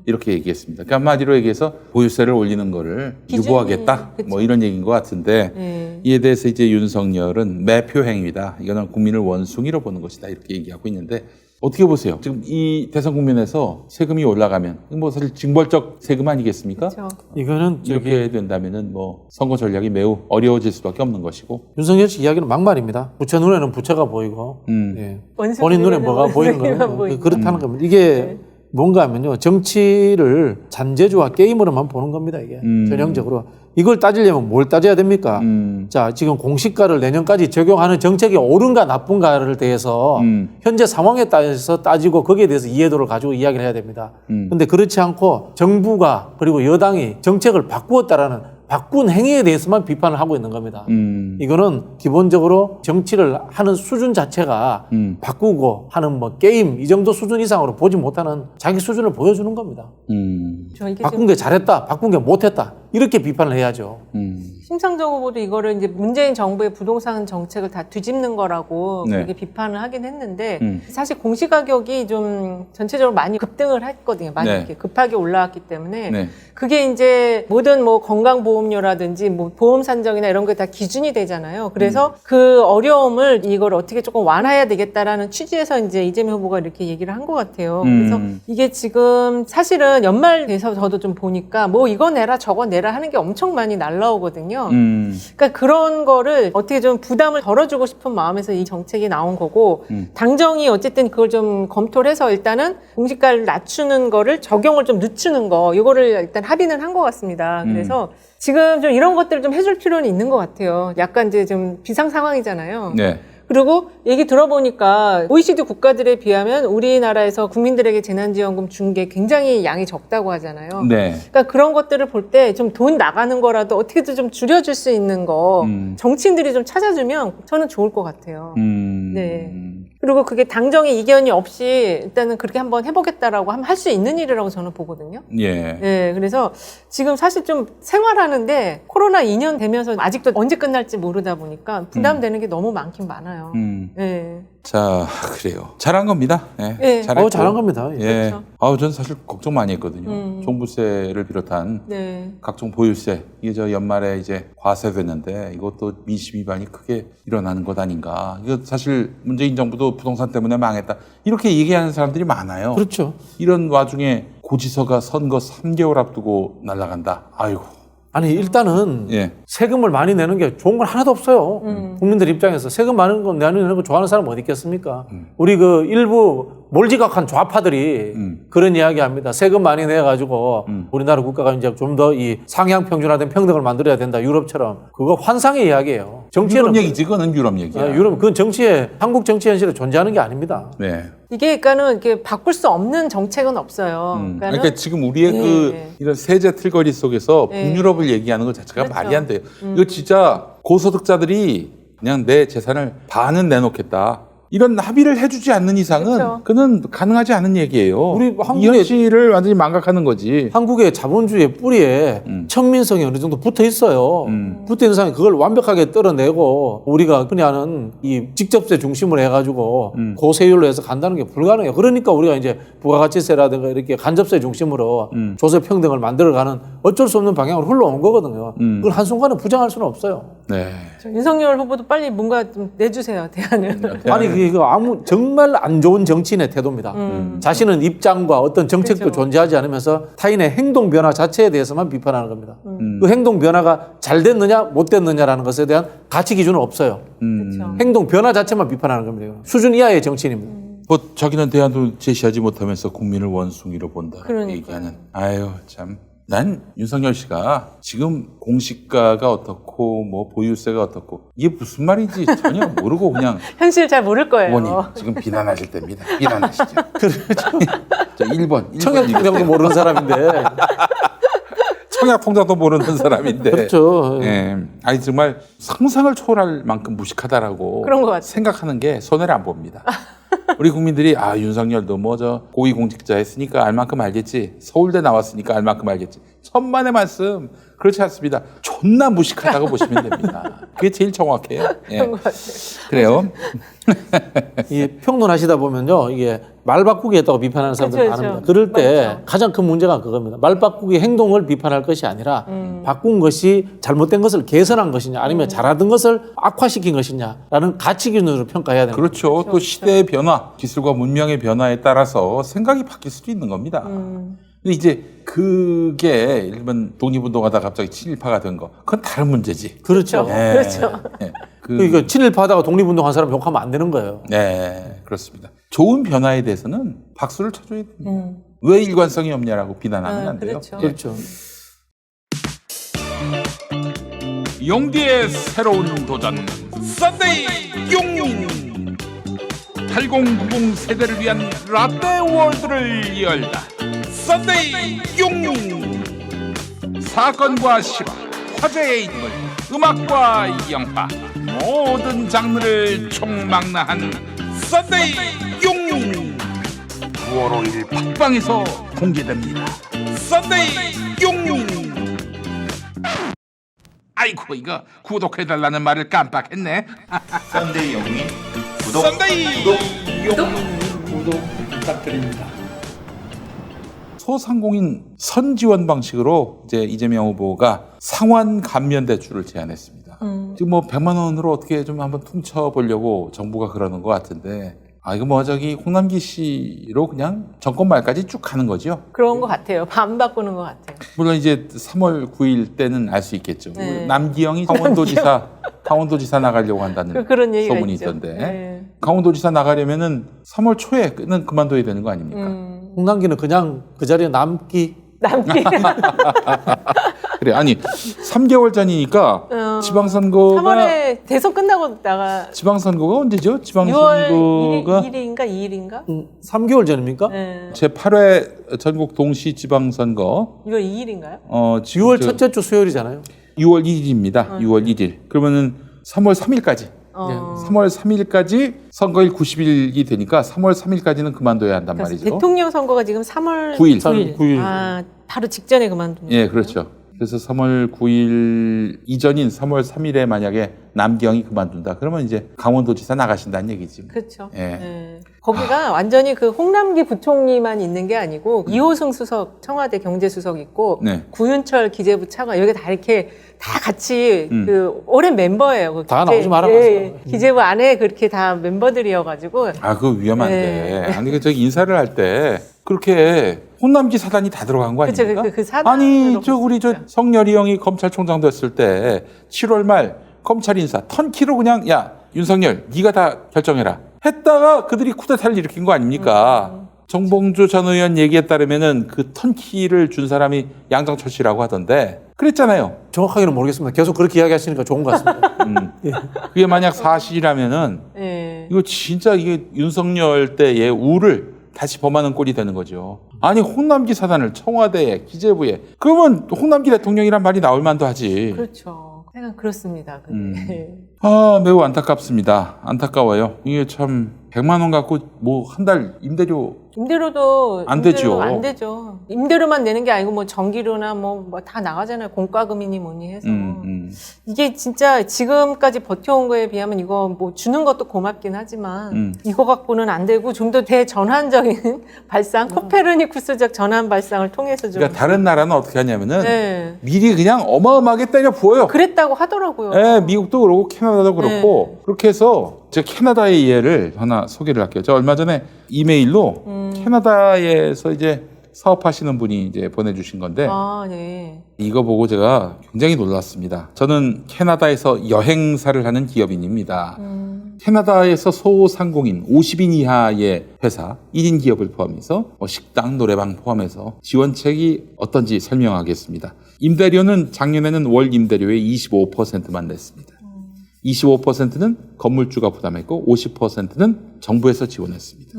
이렇게 얘기했습니다. 그러니까 한마디로 얘기해서 보유세를 올리는 거를 기준이, 유보하겠다. 그쵸. 뭐 이런 얘기인 것 같은데 네. 이에 대해서 이제 윤석열은 매표 행위다. 이거는 국민을 원숭이로 보는 것이다. 이렇게 얘기하고 있는데 어떻게 보세요? 지금 이 대선 국면에서 세금이 올라가면 뭐 사실 징벌적 세금 아니겠습니까? 그렇죠. 이거는 이렇게 된다면은 뭐 선거 전략이 매우 어려워질 수밖에 없는 것이고. 윤석열 씨 이야기는 막말입니다. 부처 눈에는 부처가 보이고 예. 원수 본인 눈에 눈에는 뭐가 보이는 원수만 거는 보인다. 그렇다는 겁니다. 이게 뭔가 하면요. 정치를 잔재주와 게임으로만 보는 겁니다. 이게 전형적으로. 이걸 따지려면 뭘 따져야 됩니까? 자, 지금 공시가를 내년까지 적용하는 정책이 옳은가 나쁜가를 대해서 현재 상황에 따라서 따지고 거기에 대해서 이해도를 가지고 이야기를 해야 됩니다. 근데 그렇지 않고 정부가 그리고 여당이 정책을 바꾸었다라는 바꾼 행위에 대해서만 비판을 하고 있는 겁니다. 이거는 기본적으로 정치를 하는 수준 자체가 바꾸고 하는 뭐 게임 이 정도 수준 이상으로 보지 못하는 자기 수준을 보여주는 겁니다. 저 이게 바꾼 게 잘했다, 바꾼 게 못했다 이렇게 비판을 해야죠. 심상정 후보도 이거를 이제 문재인 정부의 부동산 정책을 다 뒤집는 거라고 네. 그렇게 비판을 하긴 했는데 사실 공시가격이 좀 전체적으로 많이 급등을 했거든요. 많이 네. 이렇게 급하게 올라왔기 때문에 네. 그게 이제 모든 뭐 건강보험료라든지 뭐 보험 산정이나 이런 게 다 기준이 되잖아요. 그래서 그 어려움을 이걸 어떻게 조금 완화해야 되겠다라는 취지에서 이제 이재명 후보가 이렇게 얘기를 한 것 같아요. 그래서 이게 지금 사실은 연말 돼서 저도 좀 보니까 뭐 이거 내라 저거 내라 하는 게 엄청 많이 날라오거든요. 그러니까 그런 거를 어떻게 좀 부담을 덜어주고 싶은 마음에서 이 정책이 나온 거고 당정이 어쨌든 그걸 좀 검토를 해서 일단은 공시가를 낮추는 거를 적용을 좀 늦추는 거 이거를 일단 합의는 한 것 같습니다. 그래서 지금 좀 이런 것들을 좀 해줄 필요는 있는 것 같아요. 약간 이제 좀 비상 상황이잖아요. 네. 그리고 얘기 들어보니까 OECD 국가들에 비하면 우리나라에서 국민들에게 재난지원금 준 게 굉장히 양이 적다고 하잖아요. 네. 그러니까 그런 것들을 볼 때 좀 돈 나가는 거라도 어떻게든 좀 줄여줄 수 있는 거 정치인들이 좀 찾아주면 저는 좋을 것 같아요. 네. 그리고 그게 당정의 이견이 없이 일단은 그렇게 한번 해보겠다라고 하면 할 수 있는 일이라고 저는 보거든요. 예. 네, 그래서 지금 사실 좀 생활하는데 코로나 2년 되면서 아직도 언제 끝날지 모르다 보니까 부담되는 게 너무 많긴 많아요. 네. 자, 그래요. 잘한 겁니다. 예. 네. 잘했고. 잘한 겁니다. 예. 그렇죠. 아우, 저는 사실 걱정 많이 했거든요. 종부세를 비롯한 네. 각종 보유세, 이게 저 연말에 이제 과세됐는데 이것도 민심 위반이 크게 일어나는 것 아닌가. 이거 사실 문재인 정부도 부동산 때문에 망했다. 이렇게 얘기하는 사람들이 많아요. 그렇죠. 이런 와중에 고지서가 선거 3개월 앞두고 날아간다. 아이고. 아니 일단은 예. 세금을 많이 내는 게 좋은 건 하나도 없어요. 국민들 입장에서 세금 많은 거 내는 거 좋아하는 사람 어디 있겠습니까? 우리 그 일부 몰지각한 좌파들이 그런 이야기 합니다. 세금 많이 내가지고 우리나라 국가가 이제 좀 더 이 상향 평준화된 평등을 만들어야 된다. 유럽처럼. 그거 환상의 이야기예요. 유럽 얘기지, 그거는 유럽 얘기야. 유럽, 그건 정치에, 한국 정치 현실에 존재하는 게 아닙니다. 네. 이게 그러니까는 이렇게 바꿀 수 없는 정책은 없어요. 그러니까 지금 우리의 네. 그 이런 세제 틀거리 속에서 네. 북유럽을 얘기하는 것 자체가 그렇죠. 말이 안 돼요. 이거 진짜 고소득자들이 그냥 내 재산을 반은 내놓겠다. 이런 합의를 해주지 않는 이상은 그렇죠. 그는 가능하지 않은 얘기예요. 우리 이 한국의- 현실을 완전히 망각하는 거지. 한국의 자본주의의 뿌리에 청민성이 어느 정도 붙어 있어요. 붙어 있는 상황에 그걸 완벽하게 떨어내고 우리가 흔히 하는 이 직접세 중심으로 해가지고 고세율로 해서 간다는 게 불가능해요. 그러니까 우리가 이제 부가가치세라든가 이렇게 간접세 중심으로 조세 평등을 만들어가는 어쩔 수 없는 방향으로 흘러온 거거든요. 그걸 한순간에 부정할 수는 없어요. 네. 윤석열 후보도 빨리 뭔가 좀 내주세요, 대안을. 아니 이거 정말 안 좋은 정치인의 태도입니다. 자신은 입장과 어떤 정책도 그렇죠. 존재하지 않으면서 타인의 행동 변화 자체에 대해서만 비판하는 겁니다. 그 행동 변화가 잘 됐느냐 못 됐느냐라는 것에 대한 가치 기준은 없어요. 그렇죠. 행동 변화 자체만 비판하는 겁니다. 수준 이하의 정치인입니다. 뭐 자기는 대안도 제시하지 못하면서 국민을 원숭이로 본다. 그러니까요. 얘기하는. 아유 참. 난 윤석열 씨가 지금 공시가가 어떻고 뭐 보유세가 어떻고 이게 무슨 말인지 전혀 모르고 그냥 현실 잘 모를 거예요. 어머님 지금 비난하실 때입니다. 비난하시죠. 그렇죠. 자 1번. 청약통장도 모르는 사람인데. 청약통장도 모르는 사람인데. 그렇죠. 예. 아니 정말 상상을 초월할 만큼 무식하다라고 그런 것 같아요. 생각하는 게 손해를 안 봅니다. 우리 국민들이 아 윤석열도 뭐 저 고위공직자 했으니까 알 만큼 알겠지. 서울대 나왔으니까 알 만큼 알겠지. 천만의 말씀. 그렇지 않습니다. 존나 무식하다고 보시면 됩니다. 그게 제일 정확해요. 예. 그런 것 같아요. 그래요. 이 평론하시다 보면요, 이게 말 바꾸기 했다고 비판하는 사람들 그렇죠, 많습니다. 그렇죠. 그럴 때 맞죠. 가장 큰 문제가 그겁니다. 말 바꾸기 행동을 비판할 것이 아니라 바꾼 것이 잘못된 것을 개선한 것이냐, 아니면 잘하던 것을 악화시킨 것이냐라는 가치 기준으로 평가해야 됩니다. 그렇죠. 또 시대의 변화, 기술과 문명의 변화에 따라서 생각이 바뀔 수도 있는 겁니다. 근데 이제 그게 일본 독립운동하다 갑자기 친일파가 된 거, 그건 다른 문제지. 그렇죠. 예. 그렇죠. 예. 그러니까 친일파다가 독립운동한 사람 욕하면 안 되는 거예요. 네, 그렇습니다. 좋은 변화에 대해서는 박수를 쳐줘야 됩니다. 왜 일관성이 없냐라고 비난하면 안 돼요. 그렇죠. 그렇죠. 용디의 새로운 도전 썬데이 용인 8090 세대를 위한 라떼 월드를 열다. 썬데이 용인 사건과 실화, 화제의 인물, 음악과 영화 모든 장르를 총망라한 썬데이 용인 9월 5일 팟빵에서 공개됩니다. 썬데이 용인. 아이고 이거 구독해달라는 말을 깜빡했네. 썬데이 영민 구독 썬데이 구독 부탁드립니다. 소상공인 선지원 방식으로 이제 이재명 후보가 상환 감면 대출을 제안했습니다. 지금 뭐 100만 원으로 어떻게 좀 한번 퉁쳐 보려고 정부가 그러는 것 같은데, 아 이거 뭐 저기 홍남기 씨로 그냥 정권 말까지 쭉 가는 거죠. 그런 것 같아요. 반 바꾸는 것 같아요. 물론 이제 3월 9일 때는 알 수 있겠죠. 네. 남기영이 강원도지사 나가려고 한다는 그런 얘기가 소문이 있죠. 있던데, 네. 강원도지사 나가려면은 3월 초에는 그만둬야 되는 거 아닙니까? 홍남기는 그냥 그 자리에 남기. 그래, 아니 3개월 전이니까 지방선거가 3월에 대선 끝나고 나가 지방선거가 언제죠? 6월 지방선거가 1일인가 2일인가? 3개월 전입니까? 네. 제 8회 전국 동시 지방선거 6월 2일인가요? 6월 첫째 주 수요일이잖아요. 6월 1일입니다. 6월 1일. 그러면은 3월 3일까지. 네. 3월 3일까지 선거일 90일이 되니까 3월 3일까지는 그만둬야 한단 말이죠. 대통령 선거가 지금 3월 9일. 9일. 아, 바로 직전에 그만두는. 예, 그렇죠. 그래서 3월 9일 이전인 3월 3일에 만약에 남경이 그만둔다. 그러면 이제 강원도지사 나가신다는 얘기지. 그렇죠. 예. 네. 거기가 완전히 그 홍남기 부총리만 있는 게 아니고 이호승 수석 청와대 경제수석 있고 네. 구윤철 기재부 차관 여기 다 이렇게 다 같이 그 오랜 멤버예요. 그 다 기재- 나오지 마라 예, 그랬어요. 기재부 안에 그렇게 다 멤버들이어가지고 아, 그거 위험한데. 네. 아니, 저기 인사를 할 때 그렇게 혼남기 사단이 다 들어간 거 그쵸, 아닙니까? 그 사단으로 아니, 저 우리 저 보셨죠. 성열이 형이 검찰총장 됐을 때 7월 말 검찰 인사 턴키로 그냥 야, 윤석열 네가 다 결정해라. 했다가 그들이 쿠데타를 일으킨 거 아닙니까? 정봉주 전 의원 얘기에 따르면은 그 턴키를 준 사람이 양정철 씨라고 하던데 그랬잖아요. 정확하게는 모르겠습니다. 계속 그렇게 이야기하시니까 좋은 것 같습니다. 그게 만약 사실이라면은 예. 이거 진짜 이게 윤석열 때의 우를 다시 범하는 꼴이 되는 거죠. 아니 홍남기 사단을 청와대에 기재부에 그러면 홍남기 대통령이란 말이 나올 만도 하지. 그렇죠. 생각 그렇습니다. 그게. 아 매우 안타깝습니다. 안타까워요. 이게 참 100만 원 갖고 뭐 한 달 임대료 임대료도 안 되죠. 안 되죠. 임대료만 내는 게 아니고 뭐 전기료나 뭐 다 나가잖아요. 공과금이니 뭐니 해서 이게 진짜 지금까지 버텨온 거에 비하면 이거 뭐 주는 것도 고맙긴 하지만 이거 갖고는 안 되고 좀 더 대전환적인 발상, 코페르니쿠스적 전환 발상을 통해서 좀 그러니까 다른 나라는 어떻게 하냐면은 네. 미리 그냥 어마어마하게 때려 부어요. 그랬다고 하더라고요. 예, 미국도 그렇고 캐나다도 그렇고 그렇게 해서 제가 캐나다의 예를 하나 소개를 할게요. 저 얼마 전에 이메일로 캐나다에서 이제 사업하시는 분이 이제 보내주신 건데 아, 네. 이거 보고 제가 굉장히 놀랐습니다. 저는 캐나다에서 여행사를 하는 기업인입니다. 캐나다에서 소상공인 50인 이하의 회사 1인 기업을 포함해서 뭐 식당, 노래방 포함해서 지원책이 어떤지 설명하겠습니다. 임대료는 작년에는 월 임대료의 25%만 냈습니다. 25%는 건물주가 부담했고 50%는 정부에서 지원했습니다.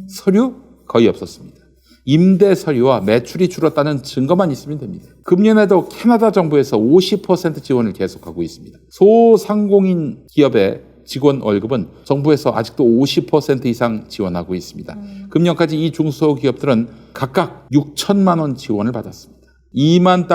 서류 거의 없었습니다. 임대 서류와 매출이 줄었다는 증거만 있으면 됩니다. 금년에도 캐나다 정부에서 50% 지원을 계속하고 있습니다. 소상공인 기업의 직원 월급은 정부에서 아직도 50% 이상 지원하고 있습니다. 금년까지 이 중소기업들은 각각 6천만 원 지원을 받았습니다. $2만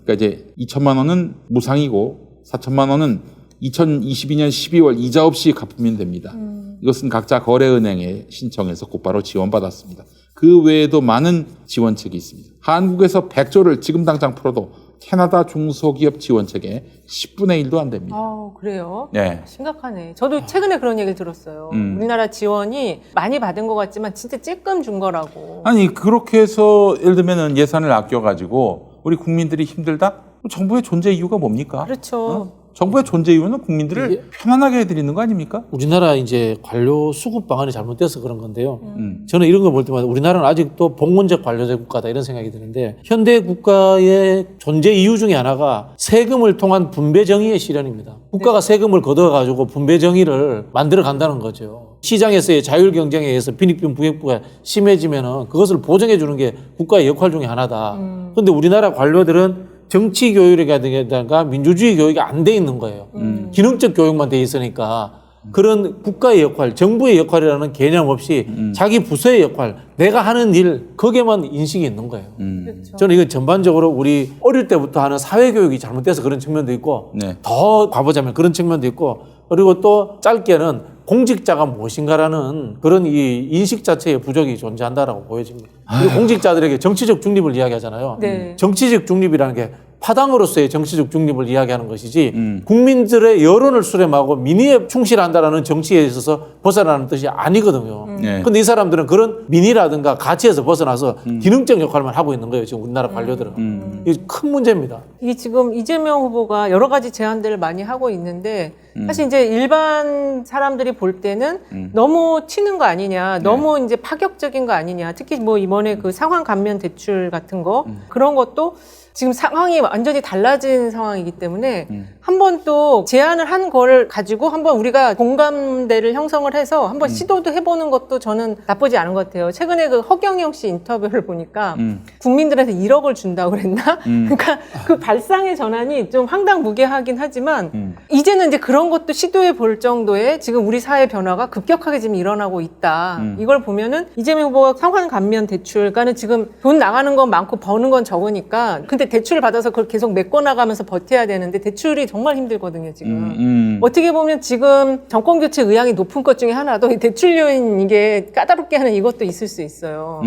그러니까 이제 2천만 원은 무상이고 4천만 원은 2022년 12월 이자 없이 갚으면 됩니다. 이것은 각자 거래은행에 신청해서 곧바로 지원받았습니다. 그 외에도 많은 지원책이 있습니다. 한국에서 100조를 지금 당장 풀어도 캐나다 중소기업 지원책에 10분의 1도 안 됩니다. 그래요? 네. 심각하네. 저도 최근에 그런 얘기를 들었어요. 우리나라 지원이 많이 받은 것 같지만 진짜 찔끔 준 거라고. 아니 그렇게 해서 예를 들면 예산을 아껴가지고 우리 국민들이 힘들다? 정부의 존재 이유가 뭡니까? 그렇죠. 정부의 존재 이유는 국민들을 편안하게 해드리는 거 아닙니까? 우리나라 이제 관료 수급 방안이 잘못돼서 그런 건데요. 저는 이런 거 볼 때마다 우리나라는 아직도 봉건적 관료제 국가다 이런 생각이 드는데 현대 국가의 존재 이유 중에 하나가 세금을 통한 분배 정의의 실현입니다. 국가가 세금을 걷어가지고 분배 정의를 만들어 간다는 거죠. 시장에서의 자율 경쟁에 의해서 빈익빈 부익부가 심해지면은 그것을 보정해 주는 게 국가의 역할 중에 하나다. 그런데 우리나라 관료들은 정치 교육이라든가 민주주의 교육이 안 돼 있는 거예요. 기능적 교육만 돼 있으니까 그런 국가의 역할, 정부의 역할이라는 개념 없이 자기 부서의 역할, 내가 하는 일 거기에만 인식이 있는 거예요. 그렇죠. 저는 이건 전반적으로 우리 어릴 때부터 하는 사회교육이 잘못돼서 그런 측면도 있고 네. 더 가보자면 그런 측면도 있고 그리고 또 짧게는 공직자가 무엇인가라는 그런 이 인식 자체의 부족이 존재한다라고 보여집니다. 그리고 공직자들에게 정치적 중립을 이야기하잖아요. 네. 정치적 중립이라는 게 파당으로서의 정치적 중립을 이야기하는 것이지 국민들의 여론을 수렴하고 민의에 충실한다라는 정치에 있어서 벗어나는 뜻이 아니거든요. 네. 근데 이 사람들은 그런 민의라든가 가치에서 벗어나서 기능적 역할만 하고 있는 거예요. 지금 우리나라 관료들은. 이게 큰 문제입니다. 이게 지금 이재명 후보가 여러 가지 제안들을 많이 하고 있는데 사실 이제 일반 사람들이 볼 때는 너무 튀는 거 아니냐, 너무 이제 파격적인 거 아니냐. 특히 뭐 이번에 그 상환 감면 대출 같은 거 그런 것도 지금 상황이 완전히 달라진 상황이기 때문에 한번 또 제안을 한 거를 가지고 한번 우리가 공감대를 형성을 해서 한번 시도도 해보는 것도 저는 나쁘지 않은 것 같아요. 최근에 그 허경영 씨 인터뷰를 보니까 국민들한테 1억을 준다고 그랬나? 그러니까 그 발상의 전환이 좀 황당무계하긴 하지만 이제는 이제 그런 것도 시도해 볼 정도의 지금 우리 사회 변화가 급격하게 지금 일어나고 있다. 이걸 보면은 이재명 후보가 상환 감면 대출, 그러니까는 지금 돈 나가는 건 많고 버는 건 적으니까 근데 대출을 받아서 그걸 계속 메꿔나가면서 버텨야 되는데 대출이 정말 힘들거든요, 지금. 어떻게 보면 지금 정권 교체 의향이 높은 것 중에 하나도 이 대출 요인 이게 까다롭게 하는 이것도 있을 수 있어요.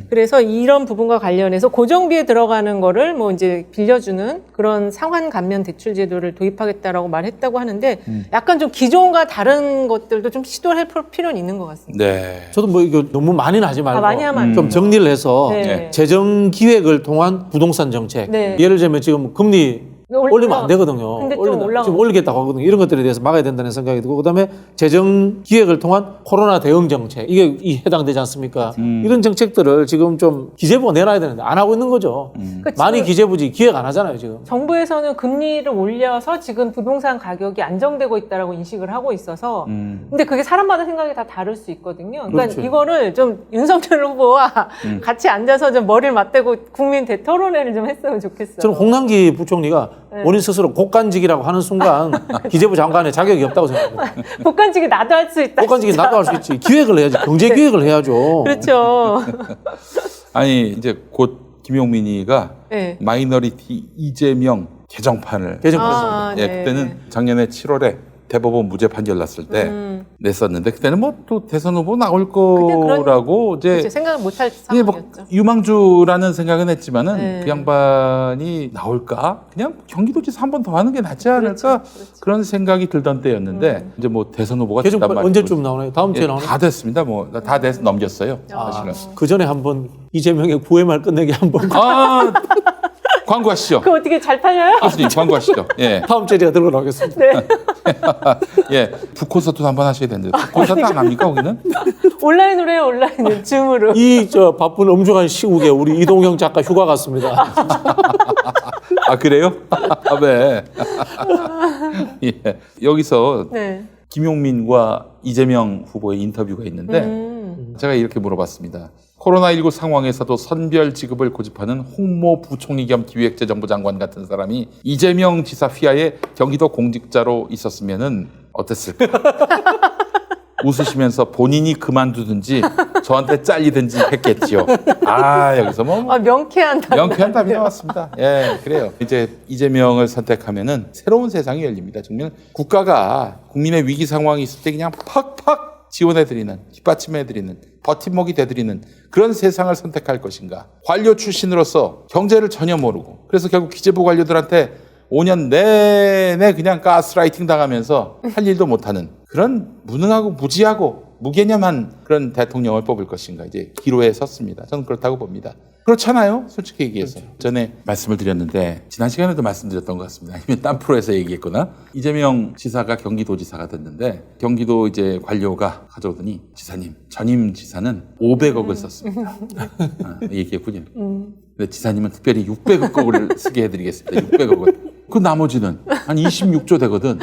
그래서 이런 부분과 관련해서 고정비에 들어가는 거를 뭐 이제 빌려주는 그런 상환 감면 대출 제도를 도입하겠다라고 말했다고 하는데 약간 좀 기존과 다른 것들도 좀 시도를 해볼 필요는 있는 것 같습니다. 네. 저도 뭐 이거 너무 많이는 하지 말고 많이 하면 안 좀 돼요. 정리를 해서 네. 재정 기획을 통한 부동산 정책. 네. 예를 들면 지금 금리 올리면 안 되거든요. 근데 좀 올라가고 지금 올리겠다고 하거든요. 이런 것들에 대해서 막아야 된다는 생각이 들고 그다음에 재정 기획을 통한 코로나 대응 정책 이게 해당되지 않습니까? 이런 정책들을 지금 좀 기재부가 내놔야 되는데 안 하고 있는 거죠. 그러니까 많이 지금 기재부지 기획 안 하잖아요 지금. 정부에서는 금리를 올려서 지금 부동산 가격이 안정되고 있다라고 인식을 하고 있어서 근데 그게 사람마다 생각이 다 다를 수 있거든요. 그러니까 그렇죠. 이거를 좀 윤석열 후보와 같이 앉아서 좀 머리를 맞대고 국민 대토론회를 좀 했으면 좋겠어요. 저는 홍남기 부총리가 본인 스스로 곡간직이라고 하는 순간 기재부 장관의 자격이 없다고 생각합니다. 복간직이 나도 할 수 있다. 곡간직이 나도 할 수 있지. 기획을 해야지. 경제 기획을 해야죠. 그렇죠. 아니 이제 곧 김용민이가 네. 마이너리티 이재명 개정판을 개정판. 예, 네. 그때는 작년에 7월에 대법원 무죄 판결 났을 때 냈었는데 그때는 뭐 또 대선 후보 나올 거라고 그렇죠. 이제 생각을 못할 이게 뭐 상황이었죠. 유망주라는 생각은 했지만은 네. 그 양반이 나올까? 그냥 경기도지사 한 번 더 하는 게 낫지 않을까? 그렇죠. 그런 생각이 들던 때였는데 이제 뭐 대선 후보가 됐단 개정판 말이죠. 언제쯤 나오나요? 다음 주에 예, 나오나요? 다 됐습니다. 뭐 다 돼서 넘겼어요. 사실은. 그 전에 한번 이재명의 9회 말 끝내기 한번 아 광고하시죠. 그거 어떻게 잘 팔려요? 교수님 광고하시죠. 예. 다음 주에 제가 들고 나오겠습니다. 예. 북콘서트도 한번 하셔야 되는데 북콘서트 안 합니까 거기는? 온라인으로 해요, 온라인은. 줌으로. 이 저 바쁜 엄중한 시국에 우리 이동영 작가 휴가 갔습니다. 아 그래요? 아, 네. 예. 여기서 네. 김용민과 이재명 후보의 인터뷰가 있는데 제가 이렇게 물어봤습니다. 코로나19 상황에서도 선별 지급을 고집하는 홍모 부총리 겸 기획재정부 장관 같은 사람이 이재명 지사 휘하에 경기도 공직자로 있었으면은 어땠을까? 웃으시면서 본인이 그만두든지 저한테 잘리든지 했겠지요. 여기서 뭐 명쾌한 답. 명쾌한 답이 나왔습니다. 예, 그래요. 이제 이재명을 선택하면은 새로운 세상이 열립니다. 정말 국가가 국민의 위기 상황이 있을 때 그냥 팍팍 지원해드리는, 뒷받침해드리는, 버팀목이 돼드리는 그런 세상을 선택할 것인가. 관료 출신으로서 경제를 전혀 모르고 그래서 결국 기재부 관료들한테 5년 내내 그냥 가스라이팅 당하면서 할 일도 못하는 그런 무능하고 무지하고 무개념한 그런 대통령을 뽑을 것인가. 이제 기로에 섰습니다. 저는 그렇다고 봅니다. 그렇잖아요. 솔직히 얘기해서. 그렇죠. 전에 말씀을 드렸는데 지난 시간에도 말씀드렸던 것 같습니다. 아니면 딴 프로에서 얘기했거나 이재명 지사가 경기도지사가 됐는데 경기도 이제 관료가 가져오더니 지사님 전임 지사는 500억을 썼습니다. 얘기했군요. 근데 지사님은 특별히 600억을 쓰게 해드리겠습니다. 600억을. 그 나머지는 한 26조 되거든.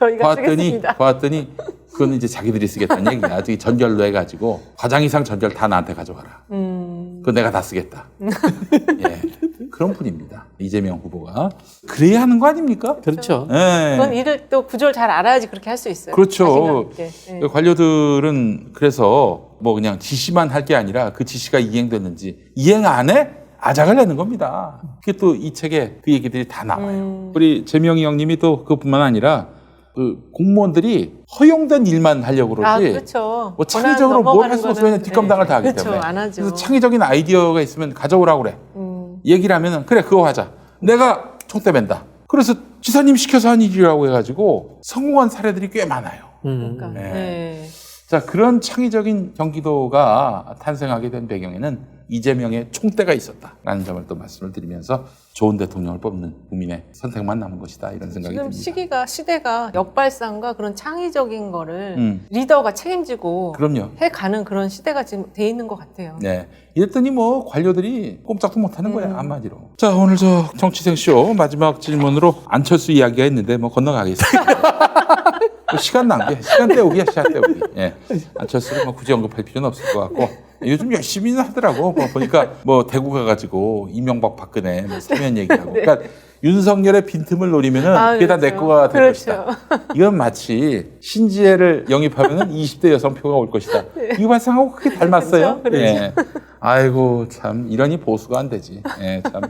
저희가 쓰겠습니다. 봤더니 그건 이제 자기들이 쓰겠다는 얘기야. 아직 전결로 해가지고 과장 이상 전결 다 나한테 가져가라. 그건 내가 다 쓰겠다. 예, 그런 분입니다. 이재명 후보가. 그래야 하는 거 아닙니까? 그렇죠. 예. 그건 일을 또 구조를 잘 알아야지 그렇게 할 수 있어요. 그렇죠. 자신감 있게. 예. 관료들은 그래서 뭐 그냥 지시만 할 게 아니라 그 지시가 이행됐는지 이행 안 해? 아작을 내는 겁니다. 그게 또 이 책에 그 얘기들이 다 나와요. 우리 재명이 형님이 또 그것뿐만 아니라 그 공무원들이 허용된 일만 하려고 그러지. 그렇죠. 뭐 창의적으로 뭘 할 수 없으면 그냥 뒷감당을 다 하기 그렇죠. 때문에. 안 하죠. 그래서 창의적인 아이디어가 있으면 가져오라고 그래. 얘기를 하면은 그래 그거 하자. 내가 총대 맨다. 그래서 지사님 시켜서 한 일이라고 해가지고 성공한 사례들이 꽤 많아요. 그러니까. 네. 네. 자, 그런 창의적인 경기도가 탄생하게 된 배경에는 이재명의 총대가 있었다라는 점을 또 말씀을 드리면서 좋은 대통령을 뽑는 국민의 선택만 남은 것이다 이런 생각이 지금 듭니다. 시대가 역발상과 그런 창의적인 거를 리더가 책임지고 그럼요. 해가는 그런 시대가 지금 돼 있는 것 같아요. 네. 이랬더니 뭐 관료들이 꼼짝도 못하는 거야 한마디로. 자, 오늘 저 정치생쇼 마지막 질문으로 안철수 이야기가 있는데 뭐 건너가겠습니다. 시간 낭비, 시간 때우기야, 시간 때우기. 예. 안철수를 뭐 굳이 언급할 필요는 없을 것 같고 요즘 열심히 하더라고. 뭐 보니까 뭐 대구 가가지고 이명박, 박근혜 뭐 사면 얘기하고. 그러니까 윤석열의 빈틈을 노리면은 그게 다 내 거가 될 것이다. 이건 마치 신지혜를 영입하면은 20대 여성표가 올 것이다. 이거 발상하고 크게 닮았어요. 그렇죠. 예. 아이고 참 이러니 보수가 안 되지. 예, 참.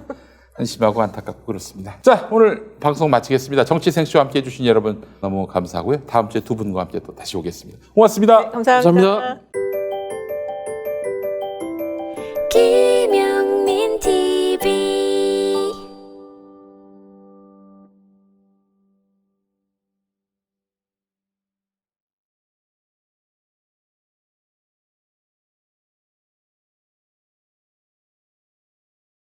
한심하고 안타깝고 그렇습니다. 자, 오늘 방송 마치겠습니다. 정치생쇼와 함께해 주신 여러분 너무 감사하고요. 다음 주에 두 분과 함께 또 다시 오겠습니다. 고맙습니다. 감사합니다. 감사합니다. 김